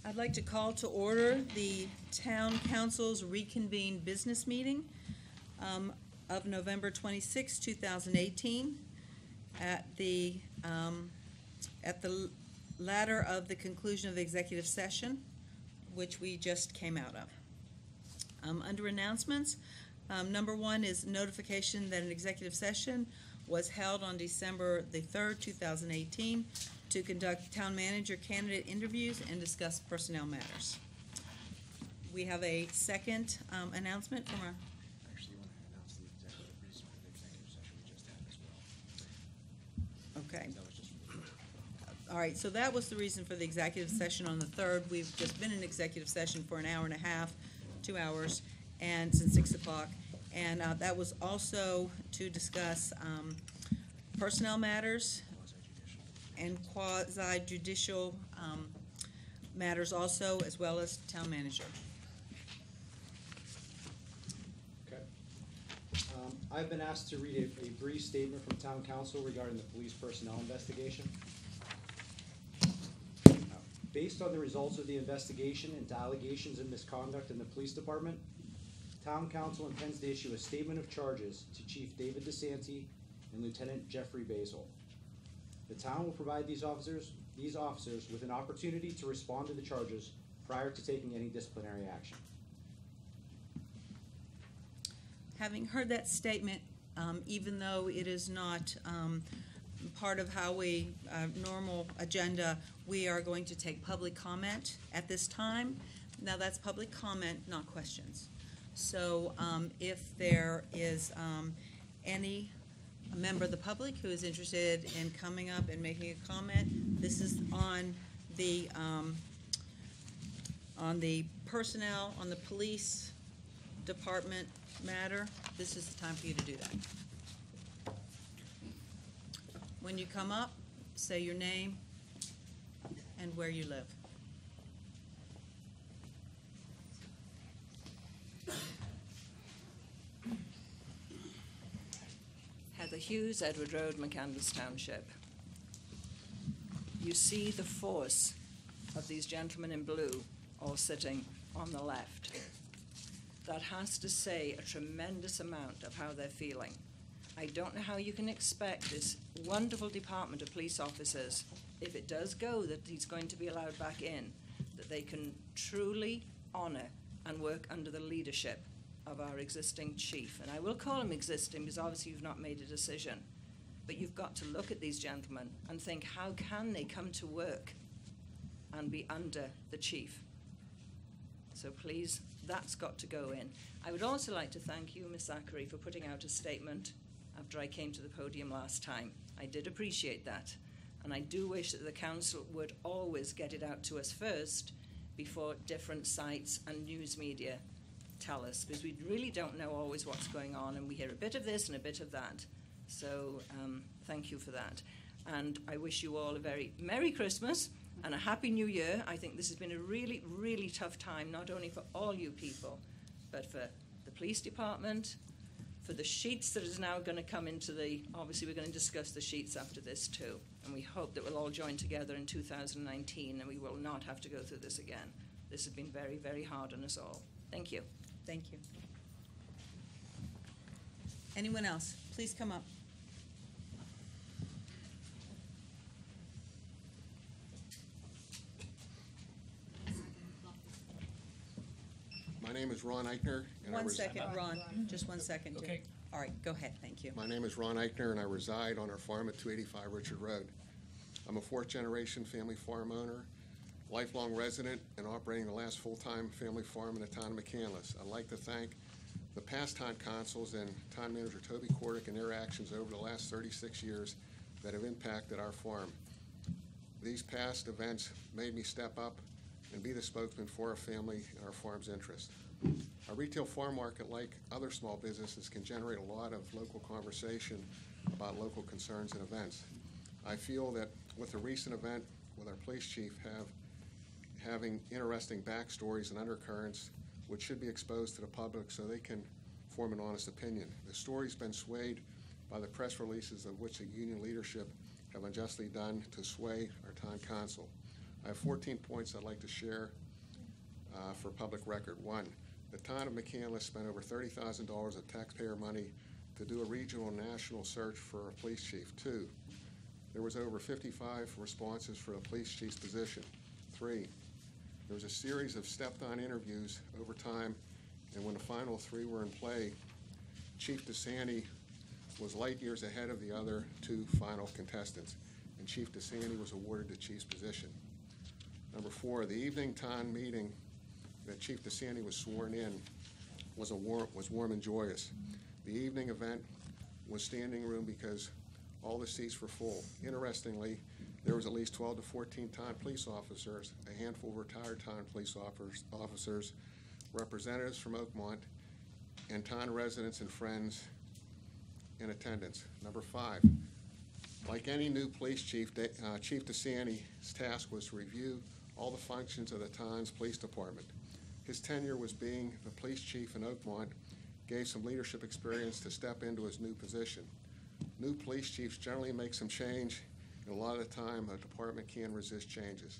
I'd like to call to order the Town Council's reconvened business meeting of November 26, 2018 at the latter of the conclusion of the executive session, which we just came out of. Under announcements, number one is notification that an executive session was held on December the 3rd, 2018 to conduct town manager candidate interviews and discuss personnel matters. We have a second announcement from our... Actually, you want to announce the executive reason for the executive session we just had as well. Okay. That was just... All right, so that was the reason for the executive session on the 3rd. We've just been in executive session for an hour and a half, 2 hours, and since 6 o'clock. And that was also to discuss personnel matters and quasi-judicial matters also, as well as town manager. Okay. I've been asked to read a brief statement from town council regarding the police personnel investigation. Based on the results of the investigation and allegations of misconduct in the police department, town council intends to issue a statement of charges to Chief David DeSanti and Lieutenant Jeffrey Basil. The town will provide these officers with an opportunity to respond to the charges prior to taking any disciplinary action. Having heard that statement, even though it is not part of how we normal agenda, we are going to take public comment at this time. Now that's public comment, not questions. So if there is any member of the public who is interested in coming up and making a comment, this is on the personnel, on the police department matter. This is the time for you to do that. When you come up, say your name and where you live. Heather Hughes, Edward Road, McCandless Township. You see the force of these gentlemen in blue all sitting on the left. That has to say a tremendous amount of how they're feeling. I don't know how you can expect this wonderful department of police officers, if it does go that he's going to be allowed back in, that they can truly honor and work under the leadership of our existing chief. And I will call him existing because obviously you've not made a decision. But you've got to look at these gentlemen and think, how can they come to work and be under the chief? So please, that's got to go in. I would also like to thank you, Ms. Zachary, for putting out a statement after I came to the podium last time. I did appreciate that. And I do wish that the council would always get it out to us first before different sites and news media tell us, because we really don't know always what's going on, and we hear a bit of this and a bit of that. So thank you for that. And I wish you all a very Merry Christmas and a Happy New Year. I think this has been a really, really tough time, not only for all you people, but for the police department, for the sheets that is now going to come into the, obviously we're going to discuss the sheets after this too. And we hope that we'll all join together in 2019 and we will not have to go through this again. This has been very, very hard on us all. Thank you. Thank you. Anyone else? Please come up. My name is Ron Eichner. And One second, Ron. Just 1 second. Okay. Jim. All right, go ahead. Thank you. My name is Ron Eichner, and I reside on our farm at 285 Richard Road. I'm a fourth-generation family farm owner, lifelong resident, and operating the last full-time family farm in the town of McCandless. I'd like to thank the past town councils and town manager Toby Kordick and their actions over the last 36 years that have impacted our farm. These past events made me step up and be the spokesman for our family and our farm's interest. Our retail farm market, like other small businesses, can generate a lot of local conversation about local concerns and events. I feel that with the recent event with our police chief having interesting backstories and undercurrents which should be exposed to the public so they can form an honest opinion. The story's been swayed by the press releases of which the union leadership have unjustly done to sway our town council. I have 14 points I'd like to share for public record. 1, the town of McCandless spent over $30,000 of taxpayer money to do a regional and national search for a police chief. 2, there was over 55 responses for the police chief's position. 3, there was a series of stepped-on interviews over time, and when the final 3 were in play, Chief DeSanti was light years ahead of the other 2 final contestants, and Chief DeSanti was awarded the chief's position. Number 4, the evening town meeting that Chief DeSanti was sworn in was warm and joyous. The evening event was standing room because all the seats were full. Interestingly, there was at least 12 to 14 town police officers, a handful of retired town police officers, representatives from Oakmont, and town residents and friends in attendance. Number 5, like any new police chief, Chief DeSanti's task was to review all the functions of the town's police department. His tenure was being the police chief in Oakmont gave some leadership experience to step into his new position. New police chiefs generally make some change, and a lot of the time a department can't resist changes.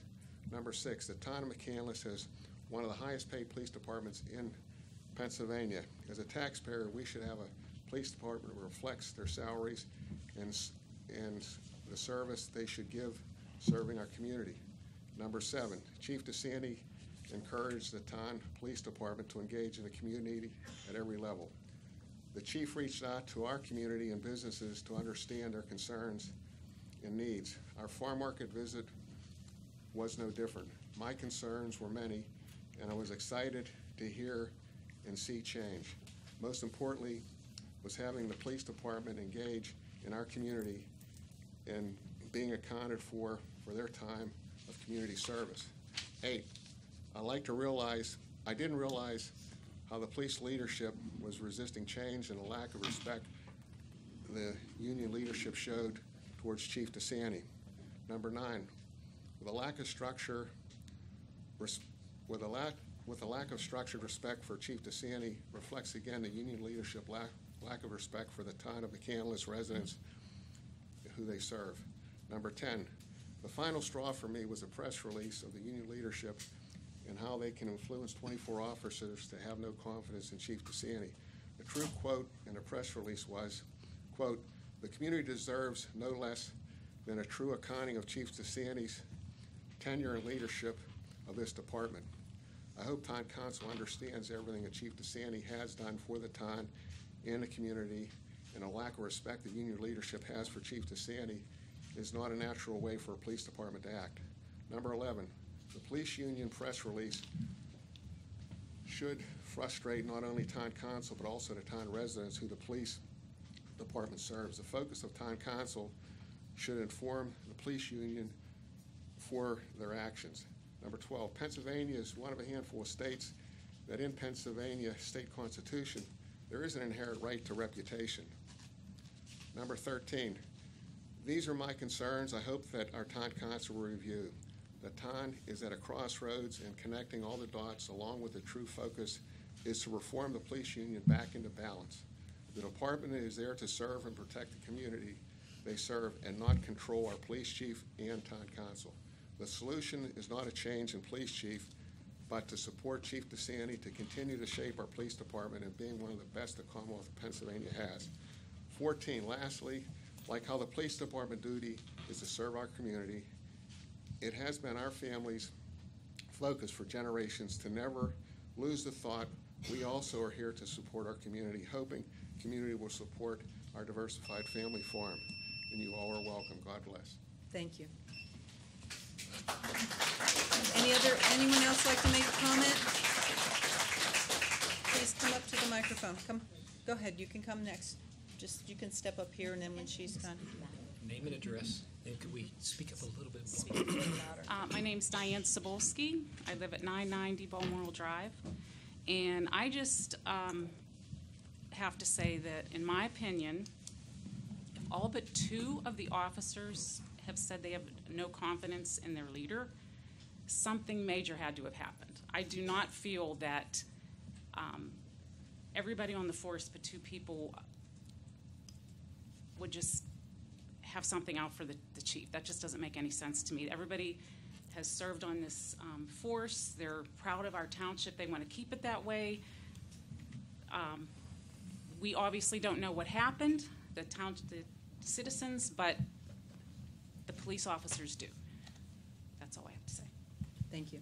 Number 6, the town of McCandless has one of the highest paid police departments in Pennsylvania. As a taxpayer, we should have a police department that reflects their salaries and the service they should give serving our community. Number 7, Chief DeSanti encouraged the town police department to engage in the community at every level. The chief reached out to our community and businesses to understand their concerns and needs. Our farm market visit was no different. My concerns were many, and I was excited to hear and see change. Most importantly was having the police department engage in our community and being accounted for their time of community service. 8, I didn't realize how the police leadership was resisting change and the lack of respect the union leadership showed towards Chief DeSanti. Number 9, with a lack of structured respect for Chief DeSanti reflects again the union leadership lack of respect for the town of McCandless residents who they serve. Number 10, the final straw for me was a press release of the union leadership and how they can influence 24 officers to have no confidence in Chief DeSanti. The true quote in the press release was, quote, "The community deserves no less than a true accounting of Chief DeSanti's tenure and leadership of this department. I hope town council understands everything that Chief DeSanti has done for the town and the community, and a lack of respect the union leadership has for Chief DeSanti is not a natural way for a police department to act." Number 11, the police union press release should frustrate not only town council but also the town residents who the police department serves. The focus of town council should inform the police union for their actions. Number 12, Pennsylvania is one of a handful of states that in Pennsylvania state constitution there is an inherent right to reputation. Number 13, these are my concerns I hope that our town council will review. The town is at a crossroads, and connecting all the dots along with the true focus is to reform the police union back into balance. The department is there to serve and protect the community they serve and not control our police chief and town council. The solution is not a change in police chief, but to support Chief DeSanti to continue to shape our police department and being one of the best the Commonwealth of Pennsylvania has. 14, lastly, like how the police department duty is to serve our community, it has been our family's focus for generations to never lose the thought we also are here to support our community, hoping community will support our diversified family farm. And you all are welcome. God bless. Thank you. Anyone else like to make a comment? Please come up to the microphone. Go ahead, you can come next. You can step up here, and then when she's done. Name and address, and could we speak up a little bit more? My name's Diane Cebulski. I live at 990 Balmoral Drive. And I just have to say that, in my opinion, if all but 2 of the officers have said they have no confidence in their leader, something major had to have happened. I do not feel that everybody on the force but 2 people would just have something out for the chief. That just doesn't make any sense to me. Everybody has served on this force. They're proud of our township. They want to keep it that way. We obviously don't know what happened, the citizens, but the police officers do. That's all I have to say. Thank you.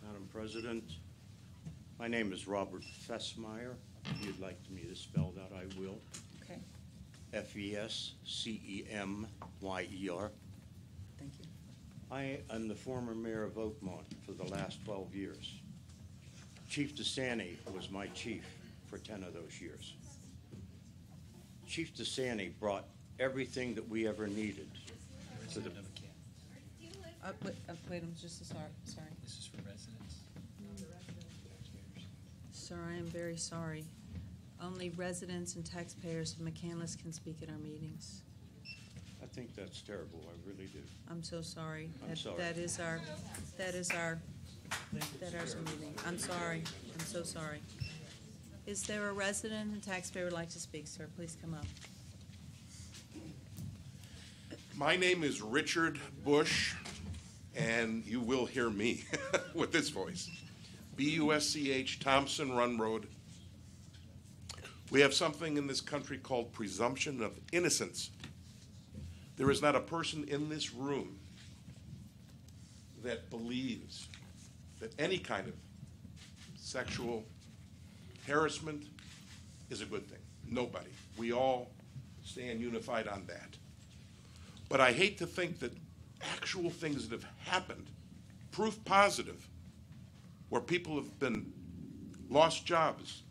Madam President, my name is Robert Fesmire. If you'd like me to spell that, I will. Okay, Fescemyer. thank you. I am the former mayor of Oakmont for the last 12 years. Chief DeSanti was my chief for 10 of those years. Chief DeSanti brought everything that we ever needed to the Resident of McCann. Wait, I'm just sorry. This is for residents. Sir, I am very sorry. Only residents and taxpayers of McCandless can speak at our meetings. I think that's terrible, I really do. I'm so sorry. I'm sorry. That is our meeting. I'm sorry. I'm so sorry. Is there a resident and taxpayer who would like to speak, sir? Please come up. My name is Richard Busch, and you will hear me with this voice. B-U-S-C-H, Thompson Run Road. We have something in this country called presumption of innocence. There is not a person in this room that believes that any kind of sexual harassment is a good thing. Nobody. We all stand unified on that. But I hate to think that actual things that have happened, proof positive, where people have been lost jobs,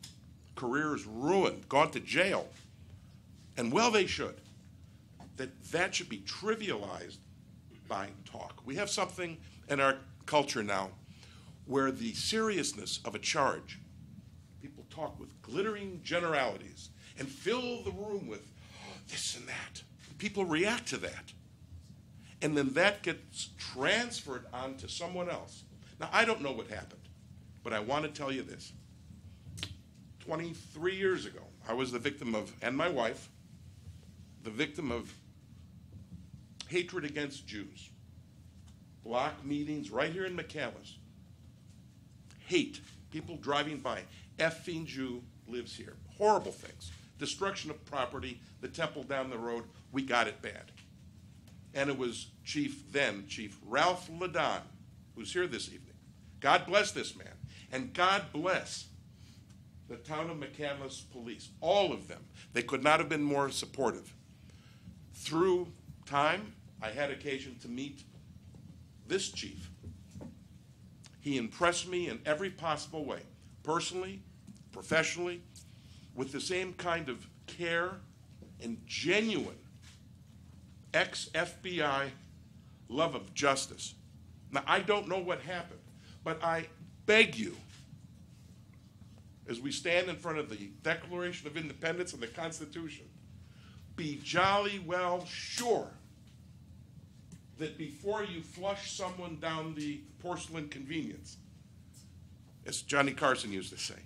careers ruined, gone to jail, and well they should, that should be trivialized by talk. We have something in our culture now where the seriousness of a charge, people talk with glittering generalities and fill the room with this and that. People react to that. And then that gets transferred onto someone else. Now, I don't know what happened, but I want to tell you this. 23 years ago, I was the victim of, and my wife, the victim of hatred against Jews. Block meetings right here in McCandless. Hate. People driving by. Effing Jew lives here. Horrible things. Destruction of property. The temple down the road. We got it bad. And it was Chief Ralph Lagaan, who's here this evening. God bless this man. And God bless the town of McCandless police. All of them. They could not have been more supportive. Through time, I had occasion to meet this chief. He impressed me in every possible way, personally, professionally, with the same kind of care and genuine ex-FBI love of justice. Now, I don't know what happened, but I beg you, as we stand in front of the Declaration of Independence and the Constitution, be jolly well sure that before you flush someone down the porcelain convenience, as Johnny Carson used to say,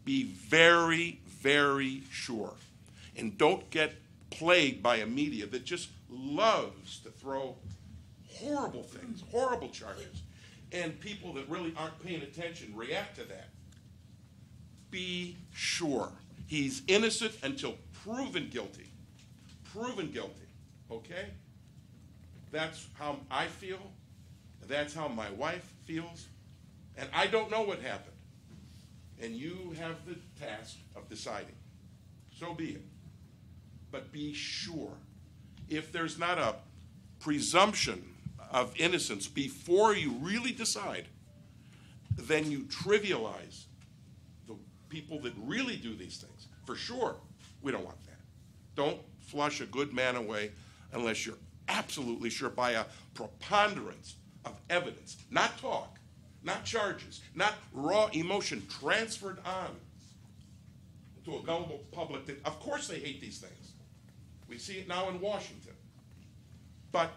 be very, very sure. And don't get plagued by a media that just loves to throw horrible things, horrible charges, and people that really aren't paying attention react to that. Be sure. He's innocent until proven guilty. Proven guilty, okay? That's how I feel. That's how my wife feels. And I don't know what happened. And you have the task of deciding. So be it. But be sure. If there's not a presumption of innocence before you really decide, then you trivialize the people that really do these things. For sure, we don't want that. Don't flush a good man away unless you're absolutely sure by a preponderance of evidence, not talk, not charges, not raw emotion transferred on to a gullible public that, of course, they hate these things. We see it now in Washington. But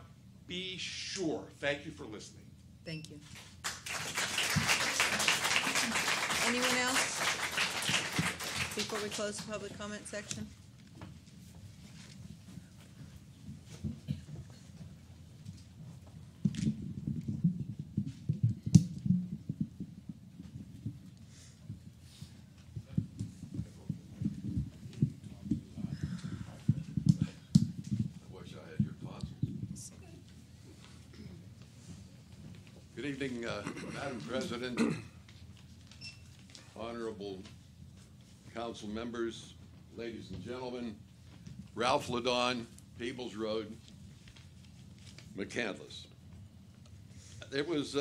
be sure. Thank you for listening. Thank you. Anyone else before we close the public comment section? evening, Madam President, honorable council members, ladies and gentlemen. Ralph Lagaan, Peebles Road, McCandless. It was,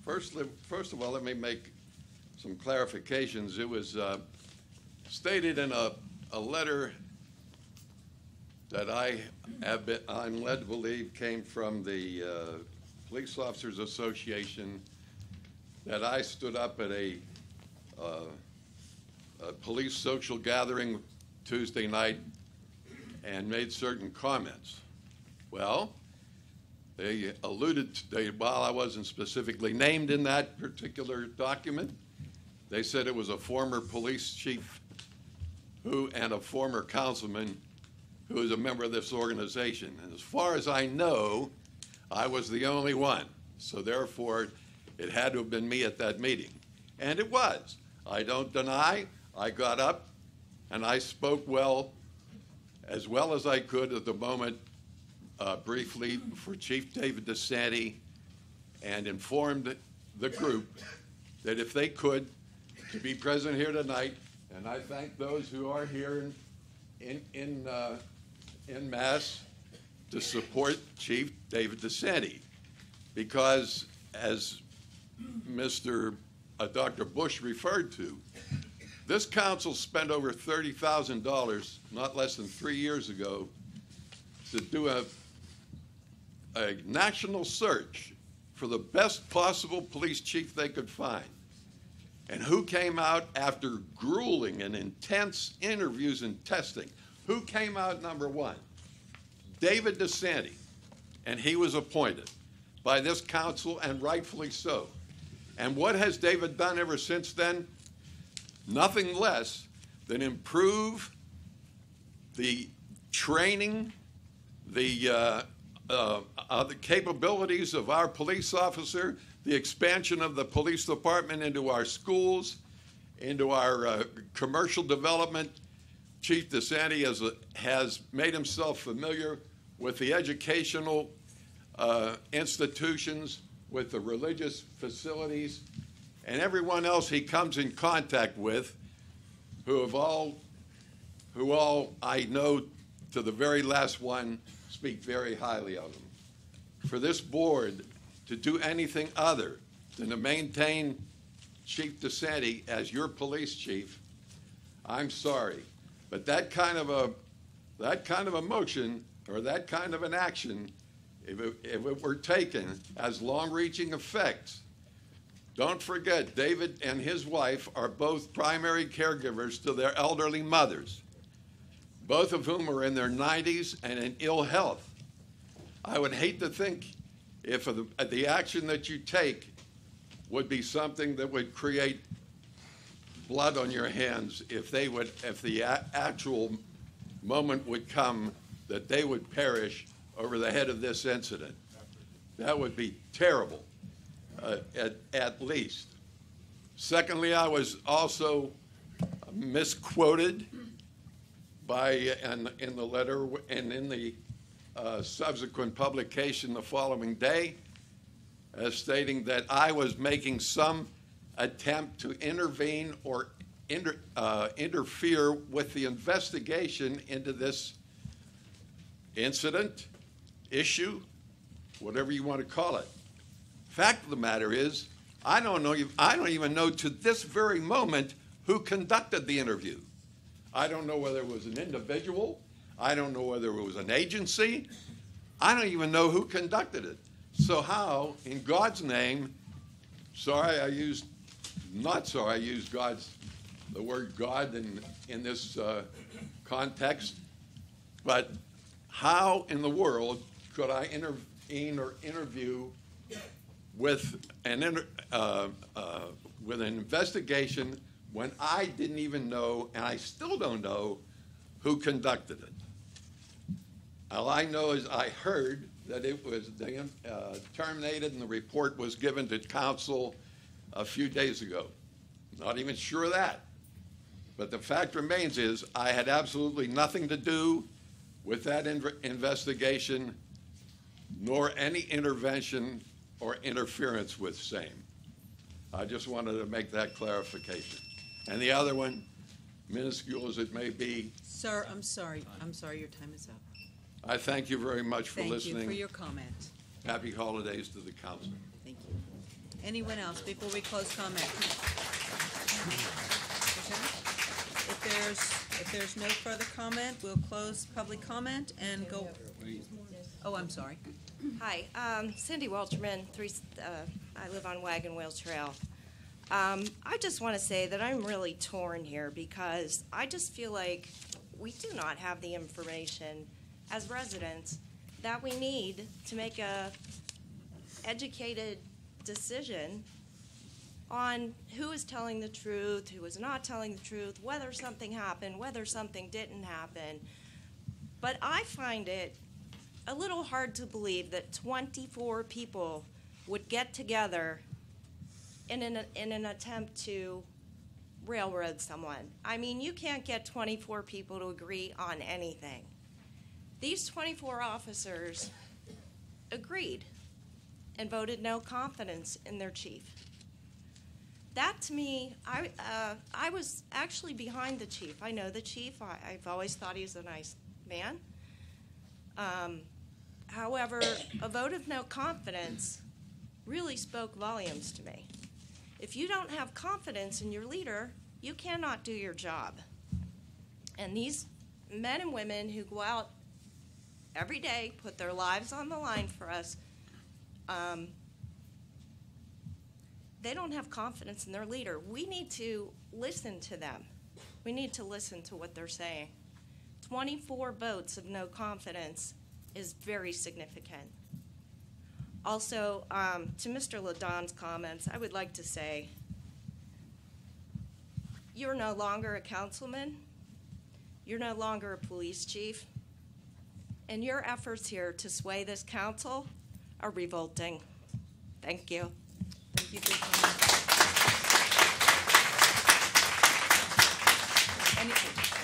first of all, let me make some clarifications. It was stated in a letter that I'm led to believe came from the Police Officers Association, that I stood up at a police social gathering Tuesday night and made certain comments. Well, they alluded to, while I wasn't specifically named in that particular document, they said it was a former police chief and a former councilman who is a member of this organization. And as far as I know, I was the only one. So therefore, it had to have been me at that meeting. And it was. I don't deny. I got up and I spoke as well as I could at the moment, briefly for Chief David DeSanti, and informed the group that if they could, to be present here tonight, and I thank those who are here in mass to support Chief David DeSanti, because as Dr. Busch referred to, this council spent over $30,000, not less than 3 years ago, to do a national search for the best possible police chief they could find. And who came out after grueling and intense interviews and testing? Who came out number one? David DeSanti. And he was appointed by this council, and rightfully so. And what has David done ever since then? Nothing less than improve the training, the capabilities of our police officer, the expansion of the police department into our schools, into our commercial development. Chief DeSanti has made himself familiar with the educational institutions, with the religious facilities, and everyone else he comes in contact with, who all I know to the very last one speak very highly of him. For this board to do anything other than to maintain Chief DeSanti as your police chief, I'm sorry, but that kind of a motion or that kind of an action, if it were taken, has long-reaching effects. Don't forget, David and his wife are both primary caregivers to their elderly mothers, both of whom are in their 90s and in ill health. I would hate to think if the action that you take would be something that would create blood on your hands, if the actual moment would come that they would perish over the head of this incident. That would be terrible, at least. Secondly, I was also misquoted in the letter and in the subsequent publication the following day, as stating that I was making some attempt to intervene or interfere with the investigation into this incident, issue, whatever you want to call it. Fact of the matter is, I don't even know to this very moment who conducted the interview. I don't know whether it was an individual. I don't know whether it was an agency. I don't even know who conducted it. So how, in God's name, I used the word God in this context, but how in the world could I intervene or interview with an investigation when I didn't even know, and I still don't know, who conducted it? All I know is I heard that it was terminated and the report was given to council a few days ago. Not even sure of that. But the fact remains is I had absolutely nothing to do with that investigation, nor any intervention or interference with same. I just wanted to make that clarification. And the other one, minuscule as it may be, Sir, I'm sorry. I'm sorry, your time is up. I thank you very much for Thank you listening. for your comment. Happy holidays to the council. Thank you. Anyone else before we close comment? If there's no further comment, we'll close public comment and go. Oh, I'm sorry. Hi, Cindy Welterman, I live on Wagon Wheel Trail. I just want to say that I'm really torn here because I just feel like we do not have the information as residents that we need to make a educated decision on who is telling the truth, who is not telling the truth, whether something happened, whether something didn't happen. But I find it a little hard to believe that 24 people would get together in an attempt to railroad someone. I mean, you can't get 24 people to agree on anything. These 24 officers agreed and voted no confidence in their chief. That, to me, I was actually behind the chief. I know the chief. I've always thought he's a nice man. However, a vote of no confidence really spoke volumes to me. If you don't have confidence in your leader, you cannot do your job. And these men and women who go out every day, put their lives on the line for us, they don't have confidence in their leader. We need to listen to them. We need to listen to what they're saying. 24 votes of no confidence is very significant. Also, to Mr. Lagaan's comments, I would like to say, you're no longer a councilman, you're no longer a police chief, and your efforts here to sway this council are revolting. Thank you. Thank you for your comment.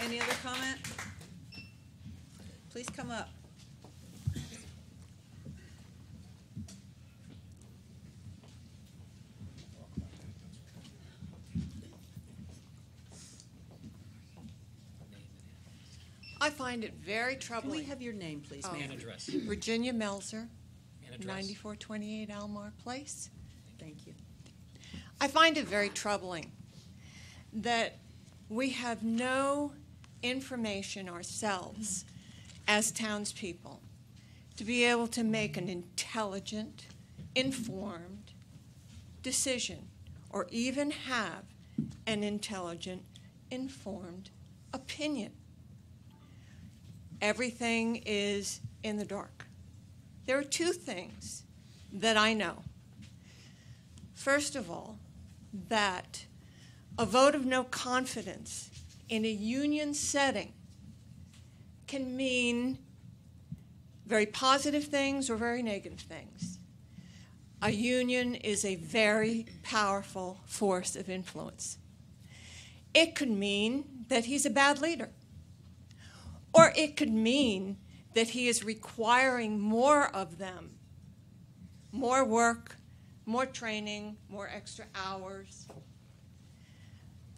Any other comment? Please come up. I find it very Can we troubling. have your name, please, Oh. ma'am? And address. Virginia Meltzer, And address. 9428 Almar Place. Thank you. I find it very troubling that we have no information ourselves as townspeople to be able to make an intelligent, informed decision or even have an intelligent, informed opinion. Everything is in the dark. There are two things that I know. First of all, that a vote of no confidence in a union setting can mean very positive things or very negative things. A union is a very powerful force of influence. It could mean that he's a bad leader. Or it could mean that he is requiring more of them, more work, more training, more extra hours.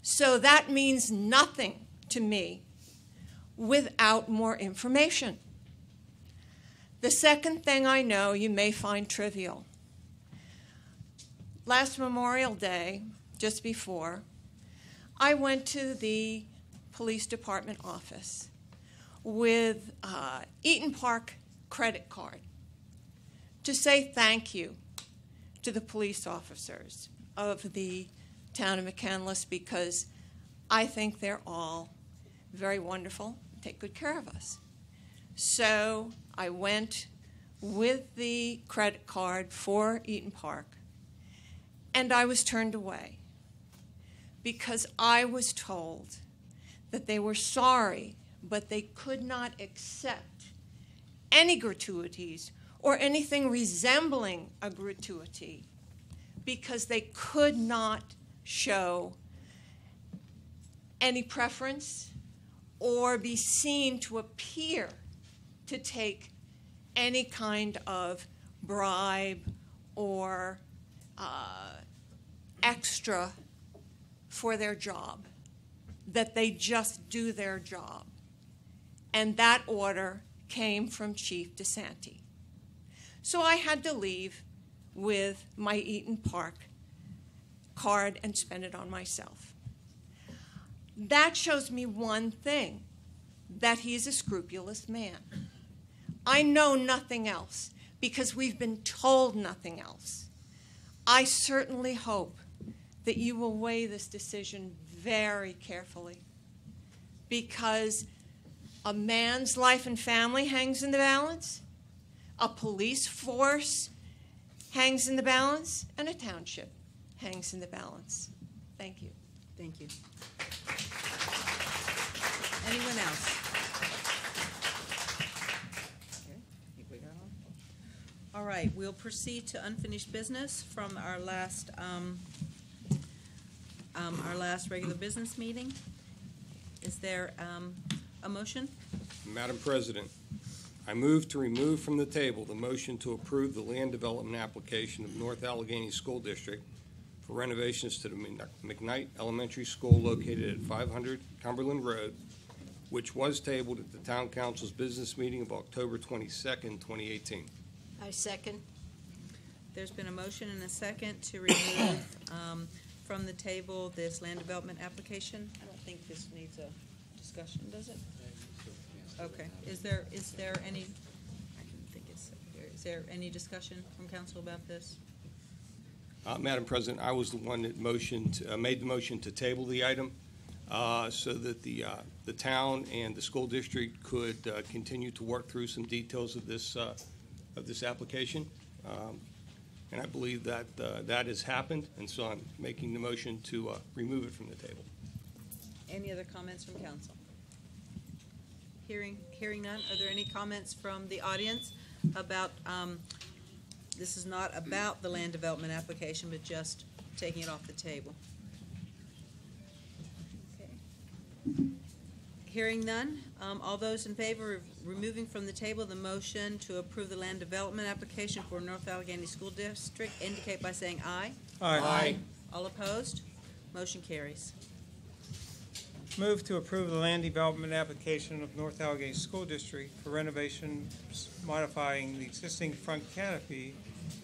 So that means nothing to me without more information. The second thing I know you may find trivial. Last Memorial Day, just before, I went to the police department office with Eaton Park credit card to say thank you to the police officers of the town of McCandless because I think they're all very wonderful, take good care of us. So I went with the credit card for Eaton Park, and I was turned away because I was told that they were sorry, but they could not accept any gratuities or anything resembling a gratuity because they could not show any preference or be seen to appear to take any kind of bribe or extra for their job, that they just do their job. And that order came from Chief DeSanti. So I had to leave with my Eaton Park card and spend it on myself. That shows me one thing, that he's a scrupulous man. I know nothing else because we've been told nothing else. I certainly hope that you will weigh this decision very carefully, because a man's life and family hangs in the balance, a police force hangs in the balance, and a township hangs in the balance. Thank you. Thank you. Anyone else? Okay, I think we got all right, we'll proceed to unfinished business from our last regular business meeting. Is there a motion? Madam President, I move to remove from the table the motion to approve the land development application of North Allegheny School District for renovations to the McKnight Elementary School located at 500 Cumberland Road, which was tabled at the Town Council's business meeting of October 22nd, 2018. I second. There's been a motion and a second to remove from the table this land development application. I don't think this needs a discussion, does it? Okay. Is there any? I didn't think it's here. Is there any discussion from council about this? Madam President, I was the one that made the motion to table the item so that the town and the school district could continue to work through some details of this application. And I believe that that has happened, and so I'm making the motion to remove it from the table. Any other comments from council? Hearing none. Are there any comments from the audience about, this is not about the land development application, but just taking it off the table? Okay. Hearing none. All those in favor of removing from the table the motion to approve the land development application for North Allegheny School District indicate by saying aye. Aye. Aye. All opposed? Motion carries. Move to approve the land development application of North Allegheny School District for renovations modifying the existing front canopy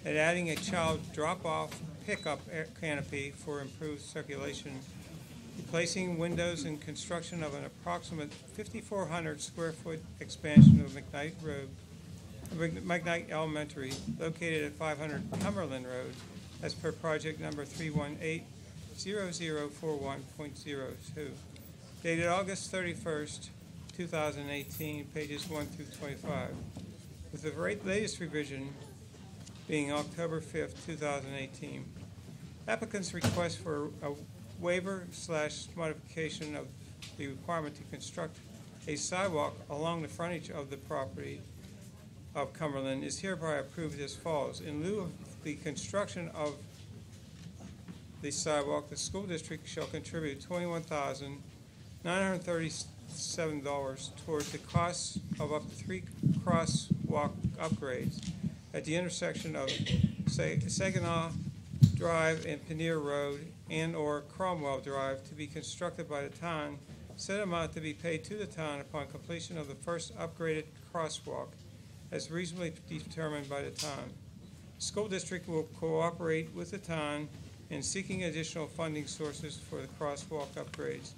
and adding a child drop-off pickup canopy for improved circulation, replacing windows and construction of an approximate 5,400 square foot expansion of McKnight Elementary, located at 500 Cumberland Road, as per project number 318-0041.02. Dated August 31st, 2018, pages 1 through 25, with the latest revision being October 5th, 2018. Applicant's request for a waiver/modification of the requirement to construct a sidewalk along the frontage of the property of Cumberland is hereby approved as follows. In lieu of the construction of the sidewalk, the school district shall contribute $21,937 towards the cost of up to 3 crosswalk upgrades at the intersection of Saginaw Drive and Pannier Road and/or Cromwell Drive to be constructed by the town, said amount to be paid to the town upon completion of the first upgraded crosswalk as reasonably determined by the town. The school district will cooperate with the town in seeking additional funding sources for the crosswalk upgrades.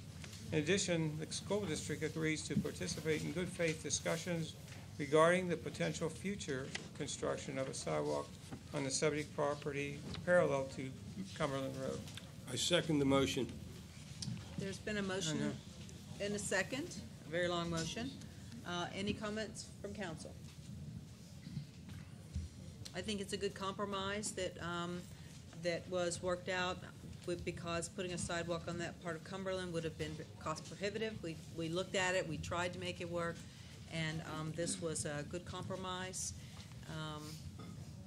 In addition, the school district agrees to participate in good faith discussions regarding the potential future construction of a sidewalk on the subject property parallel to Cumberland Road. I second the motion. There's been a motion and a second, a very long motion. Any comments from council? I think it's a good compromise that that was worked out because putting a sidewalk on that part of Cumberland would have been cost prohibitive. We looked at it, we tried to make it work, and this was a good compromise.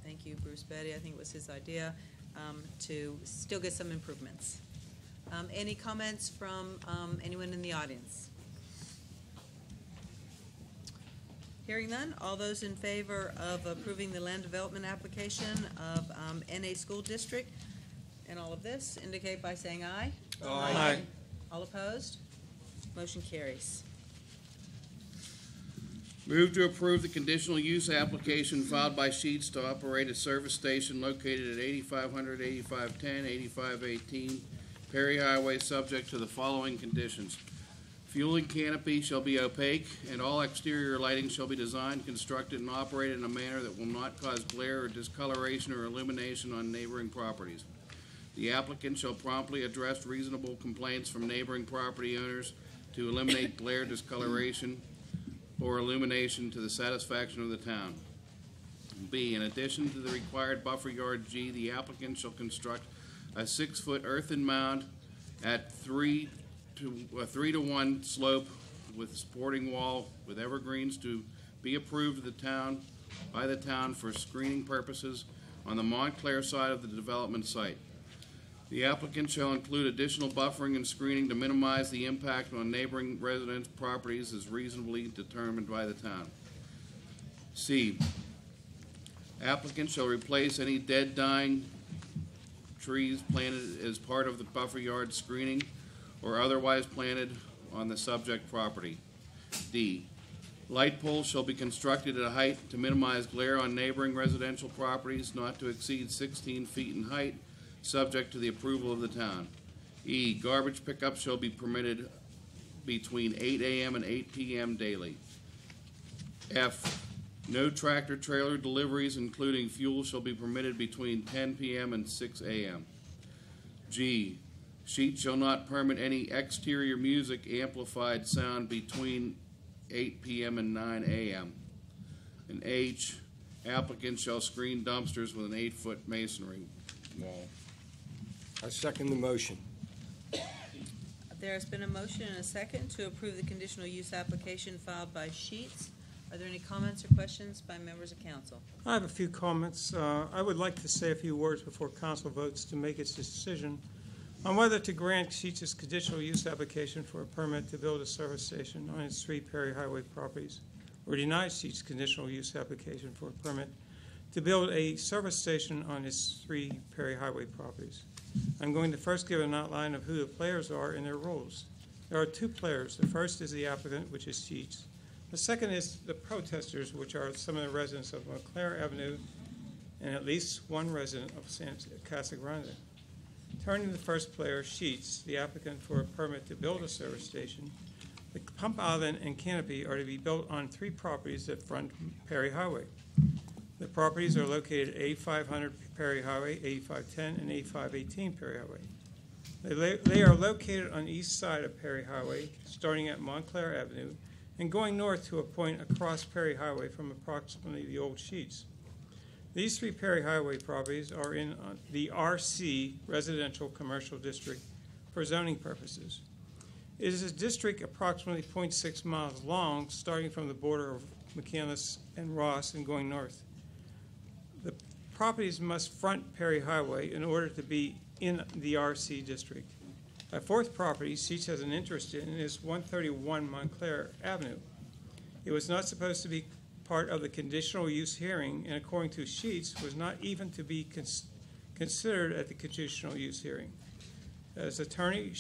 Thank you, Bruce Betty. I think it was his idea to still get some improvements. Any comments from anyone in the audience? Hearing none, all those in favor of approving the land development application of NA School District and all of this indicate by saying aye. Aye. All opposed? Motion carries. Move to approve the conditional use application filed by Sheets to operate a service station located at 8500, 8510, 8518 Perry Highway, subject to the following conditions. Fueling canopy shall be opaque, and all exterior lighting shall be designed, constructed, and operated in a manner that will not cause glare or discoloration or illumination on neighboring properties. The applicant shall promptly address reasonable complaints from neighboring property owners to eliminate glare, discoloration, or illumination to the satisfaction of the town. B, in addition to the required buffer yard G, the applicant shall construct a 6-foot earthen mound at 3 to 1 slope with supporting wall with evergreens to be approved by the town for screening purposes on the Montclair side of the development site. The applicant shall include additional buffering and screening to minimize the impact on neighboring residents' properties as reasonably determined by the town. C, applicant shall replace any dead, dying trees planted as part of the buffer yard screening or otherwise planted on the subject property. D, light poles shall be constructed at a height to minimize glare on neighboring residential properties not to exceed 16 feet in height, subject to the approval of the town. E, garbage pickup shall be permitted between 8 a.m. and 8 p.m. daily. F, no tractor trailer deliveries including fuel shall be permitted between 10 p.m. and 6 a.m. G, Sheets shall not permit any exterior music amplified sound between 8 p.m. and 9 a.m. And H, applicant shall screen dumpsters with an 8-foot masonry wall. I second the motion. There has been a motion and a second to approve the conditional use application filed by Sheets. Are there any comments or questions by members of council? I have a few comments. I would like to say a few words before council votes to make its decision on whether to grant Sheets' conditional use application for a permit to build a service station on its 3 Perry Highway properties, or deny Sheets' conditional use application for a permit to build a service station on its 3 Perry Highway properties. I'm going to first give an outline of who the players are and their roles. There are 2 players. The first is the applicant, which is Sheets. The second is the protesters, which are some of the residents of Montclair Avenue and at least one resident of Casa Grande. Turning to the first player, Sheets, the applicant for a permit to build a service station, the pump island and canopy are to be built on 3 properties that front Perry Highway. The properties are located at 8500 Perry Highway, 8510, and 8518 Perry Highway. They are located on the east side of Perry Highway, starting at Montclair Avenue, and going north to a point across Perry Highway from approximately the old Sheets. These 3 Perry Highway properties are in the RC, Residential Commercial District, for zoning purposes. It is a district approximately 0.6 miles long, starting from the border of McCandless and Ross and going north. The properties must front Perry Highway in order to be in the RC district. A 4th property Sheets has an interest in is 131 Montclair Avenue. It was not supposed to be part of the conditional use hearing, and according to Sheets, was not even to be considered at the conditional use hearing. As Attorney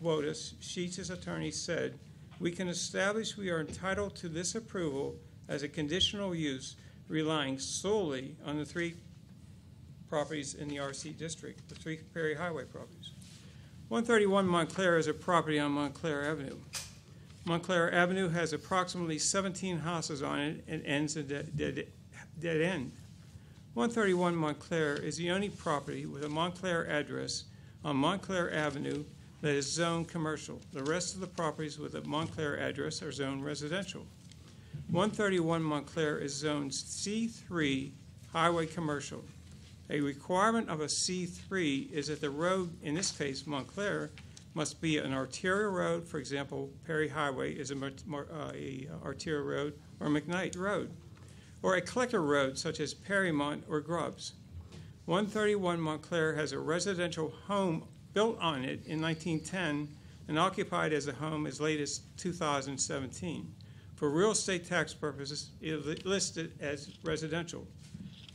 Wotus, Sheets' attorney, said, we can establish we are entitled to this approval as a conditional use, relying solely on the 3 properties in the RC district, the 3 Perry Highway properties. 131 Montclair is a property on Montclair Avenue. Montclair Avenue has approximately 17 houses on it and ends at a dead end. 131 Montclair is the only property with a Montclair address on Montclair Avenue that is zoned commercial. The rest of the properties with a Montclair address are zoned residential. 131 Montclair is zoned C3 Highway Commercial. A requirement of a C3 is that the road, in this case Montclair, must be an arterial road. For example, Perry Highway is a arterial road, or McKnight Road, or a collector road such as Perrymont or Grubbs. 131 Montclair has a residential home built on it in 1910 and occupied as a home as late as 2017. for real estate tax purposes is listed as residential.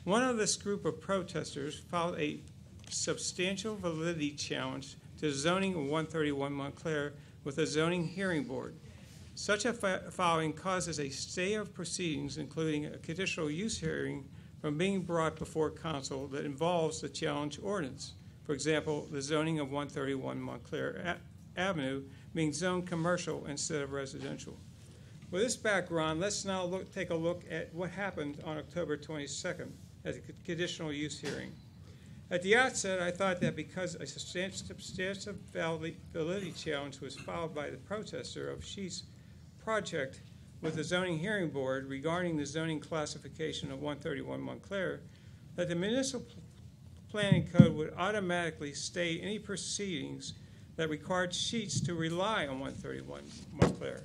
One of this group of protesters filed a substantial validity challenge to zoning of 131 Montclair with a zoning hearing board. Such a filing causes a stay of proceedings, including a conditional use hearing, from being brought before council that involves the challenge ordinance. For example, the zoning of 131 Montclair Avenue being zoned commercial instead of residential. With this background, let's now take a look at what happened on October 22nd at the conditional use hearing. At the outset, I thought that because a substantive validity challenge was filed by the protester of Sheets' project with the zoning hearing board regarding the zoning classification of 131 Montclair, that the municipal planning code would automatically stay any proceedings that required Sheets to rely on 131 Montclair.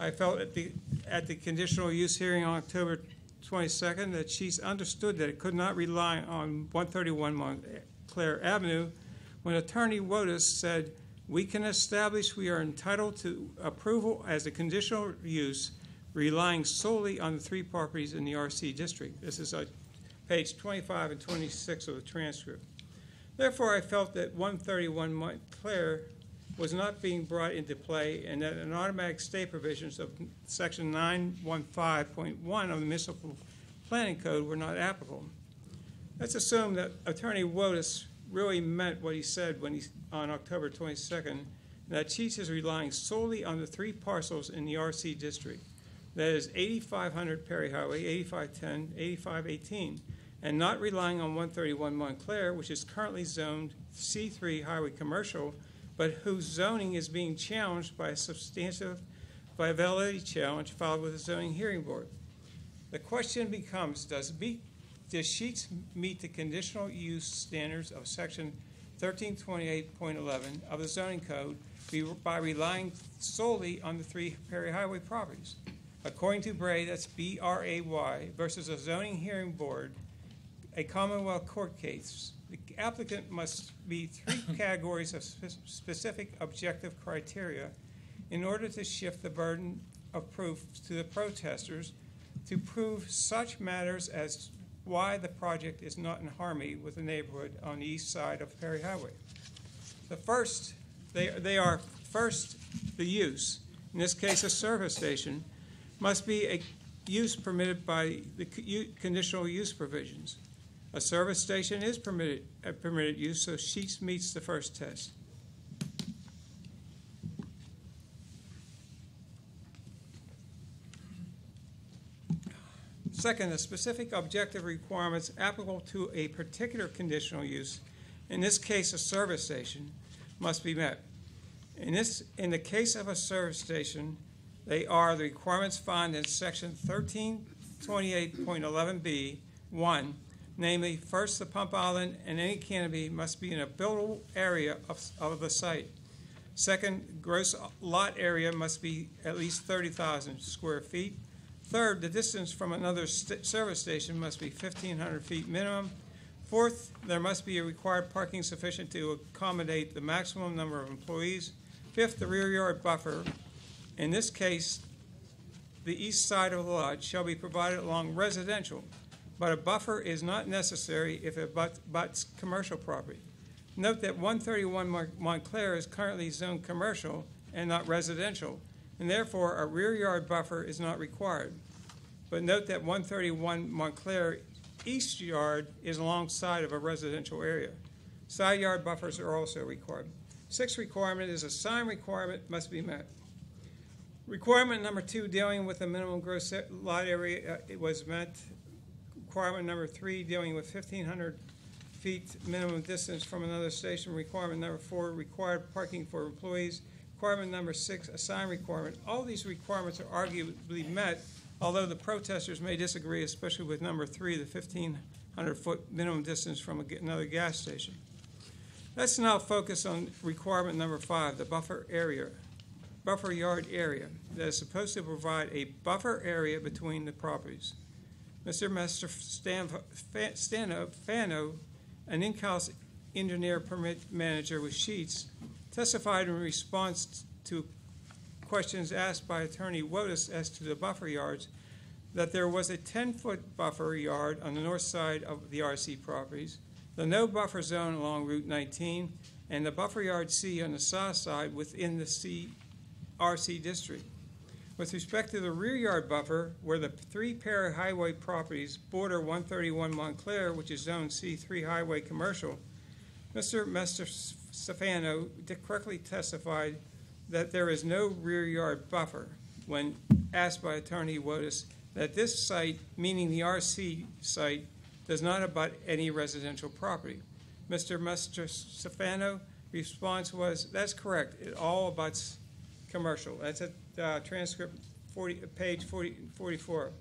I felt at the conditional use hearing on October 22nd that Sheets understood that it could not rely on 131 Montclair Avenue when Attorney Wotus said, "We can establish we are entitled to approval as a conditional use relying solely on the 3 properties in the RC district." This is page 25 and 26 of the transcript. Therefore, I felt that 131 Montclair was not being brought into play and that an automatic stay provisions of section 915.1 of the Municipal Planning Code were not applicable. Let's assume that Attorney Wotus really meant what he said on October 22nd, and that Sheets is relying solely on the 3 parcels in the RC district. That is 8500 Perry Highway, 8510, 8518, and not relying on 131 Montclair, which is currently zoned C3 Highway Commercial, but whose zoning is being challenged by a substantive validity challenge filed with the zoning hearing board. The question becomes, does Sheets meet the conditional use standards of section 1328.11 of the zoning code by relying solely on the 3 Perry Highway properties? According to Bray, that's B-R-A-Y, versus a zoning hearing board, a Commonwealth court case, the applicant must meet 3 categories of specific objective criteria in order to shift the burden of proof to the protesters to prove such matters as why the project is not in harmony with the neighborhood on the east side of Perry Highway. The first, they are first, the use. In this case, a service station must be a use permitted by the conditional use provisions. A service station is permitted use, so Sheets meets the first test. Second, the specific objective requirements applicable to a particular conditional use, in this case a service station, must be met. In the case of a service station, they are the requirements found in section 1328.11b, 1, namely, first, the pump island and any canopy must be in a buildable area of the site. Second, gross lot area must be at least 30,000 square feet. Third, the distance from another service station must be 1,500 feet minimum. Fourth, there must be a required parking sufficient to accommodate the maximum number of employees. Fifth, the rear yard buffer. In this case, the east side of the lot shall be provided along residential, but a buffer is not necessary if it butts commercial property. Note that 131 Montclair is currently zoned commercial and not residential, and therefore a rear yard buffer is not required. But note that 131 Montclair east yard is alongside of a residential area. Side yard buffers are also required. Sixth requirement is a sign requirement must be met. Requirement number 2, dealing with the minimum gross lot area, it was met. Requirement number 3, dealing with 1,500 feet minimum distance from another station. Requirement number 4, required parking for employees. Requirement number 6, a sign requirement. All these requirements are arguably met, although the protesters may disagree, especially with number 3, the 1,500-foot minimum distance from another gas station. Let's now focus on requirement number 5, the buffer yard area, that is supposed to provide a buffer area between the properties. Mr. Fano, an in-house engineer permit manager with Sheets, testified in response to questions asked by Attorney Wotus as to the buffer yards, that there was a 10-foot buffer yard on the north side of the RC properties, the no buffer zone along Route 19, and the buffer yard C on the south side within the RC district. With respect to the rear yard buffer, where the 3 Perry Highway properties border 131 Montclair, which is Zone C3 Highway Commercial, Mr. Stefano correctly testified that there is no rear yard buffer when asked by Attorney Wotus that this site, meaning the RC site, does not abut any residential property. Mr. Stefano response was, that's correct, it all abuts commercial. That's at transcript page 44.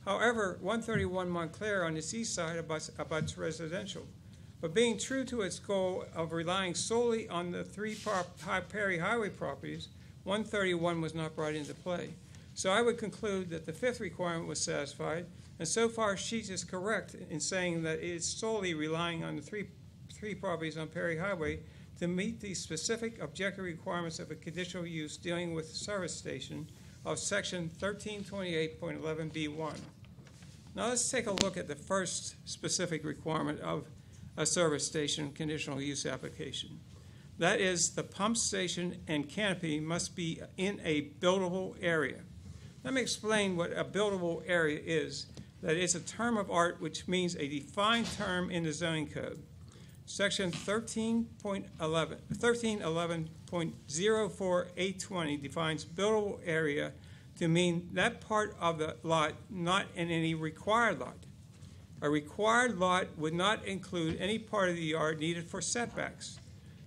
However, 131 Montclair on the east side abuts residential. But being true to its goal of relying solely on the 3 Perry Highway properties, 131 was not brought into play. So I would conclude that the 5th requirement was satisfied, and so far Sheets is correct in saying that it is solely relying on the three properties on Perry Highway to meet the specific objective requirements of a conditional use dealing with service station of section 1328.11b1. Now let's take a look at the first specific requirement of a service station conditional use application. That is, the pump station and canopy must be in a buildable area. Let me explain what a buildable area is. That is a term of art which means a defined term in the zoning code. Section 1311.04820 defines buildable area to mean that part of the lot not in any required lot. A required lot would not include any part of the yard needed for setbacks.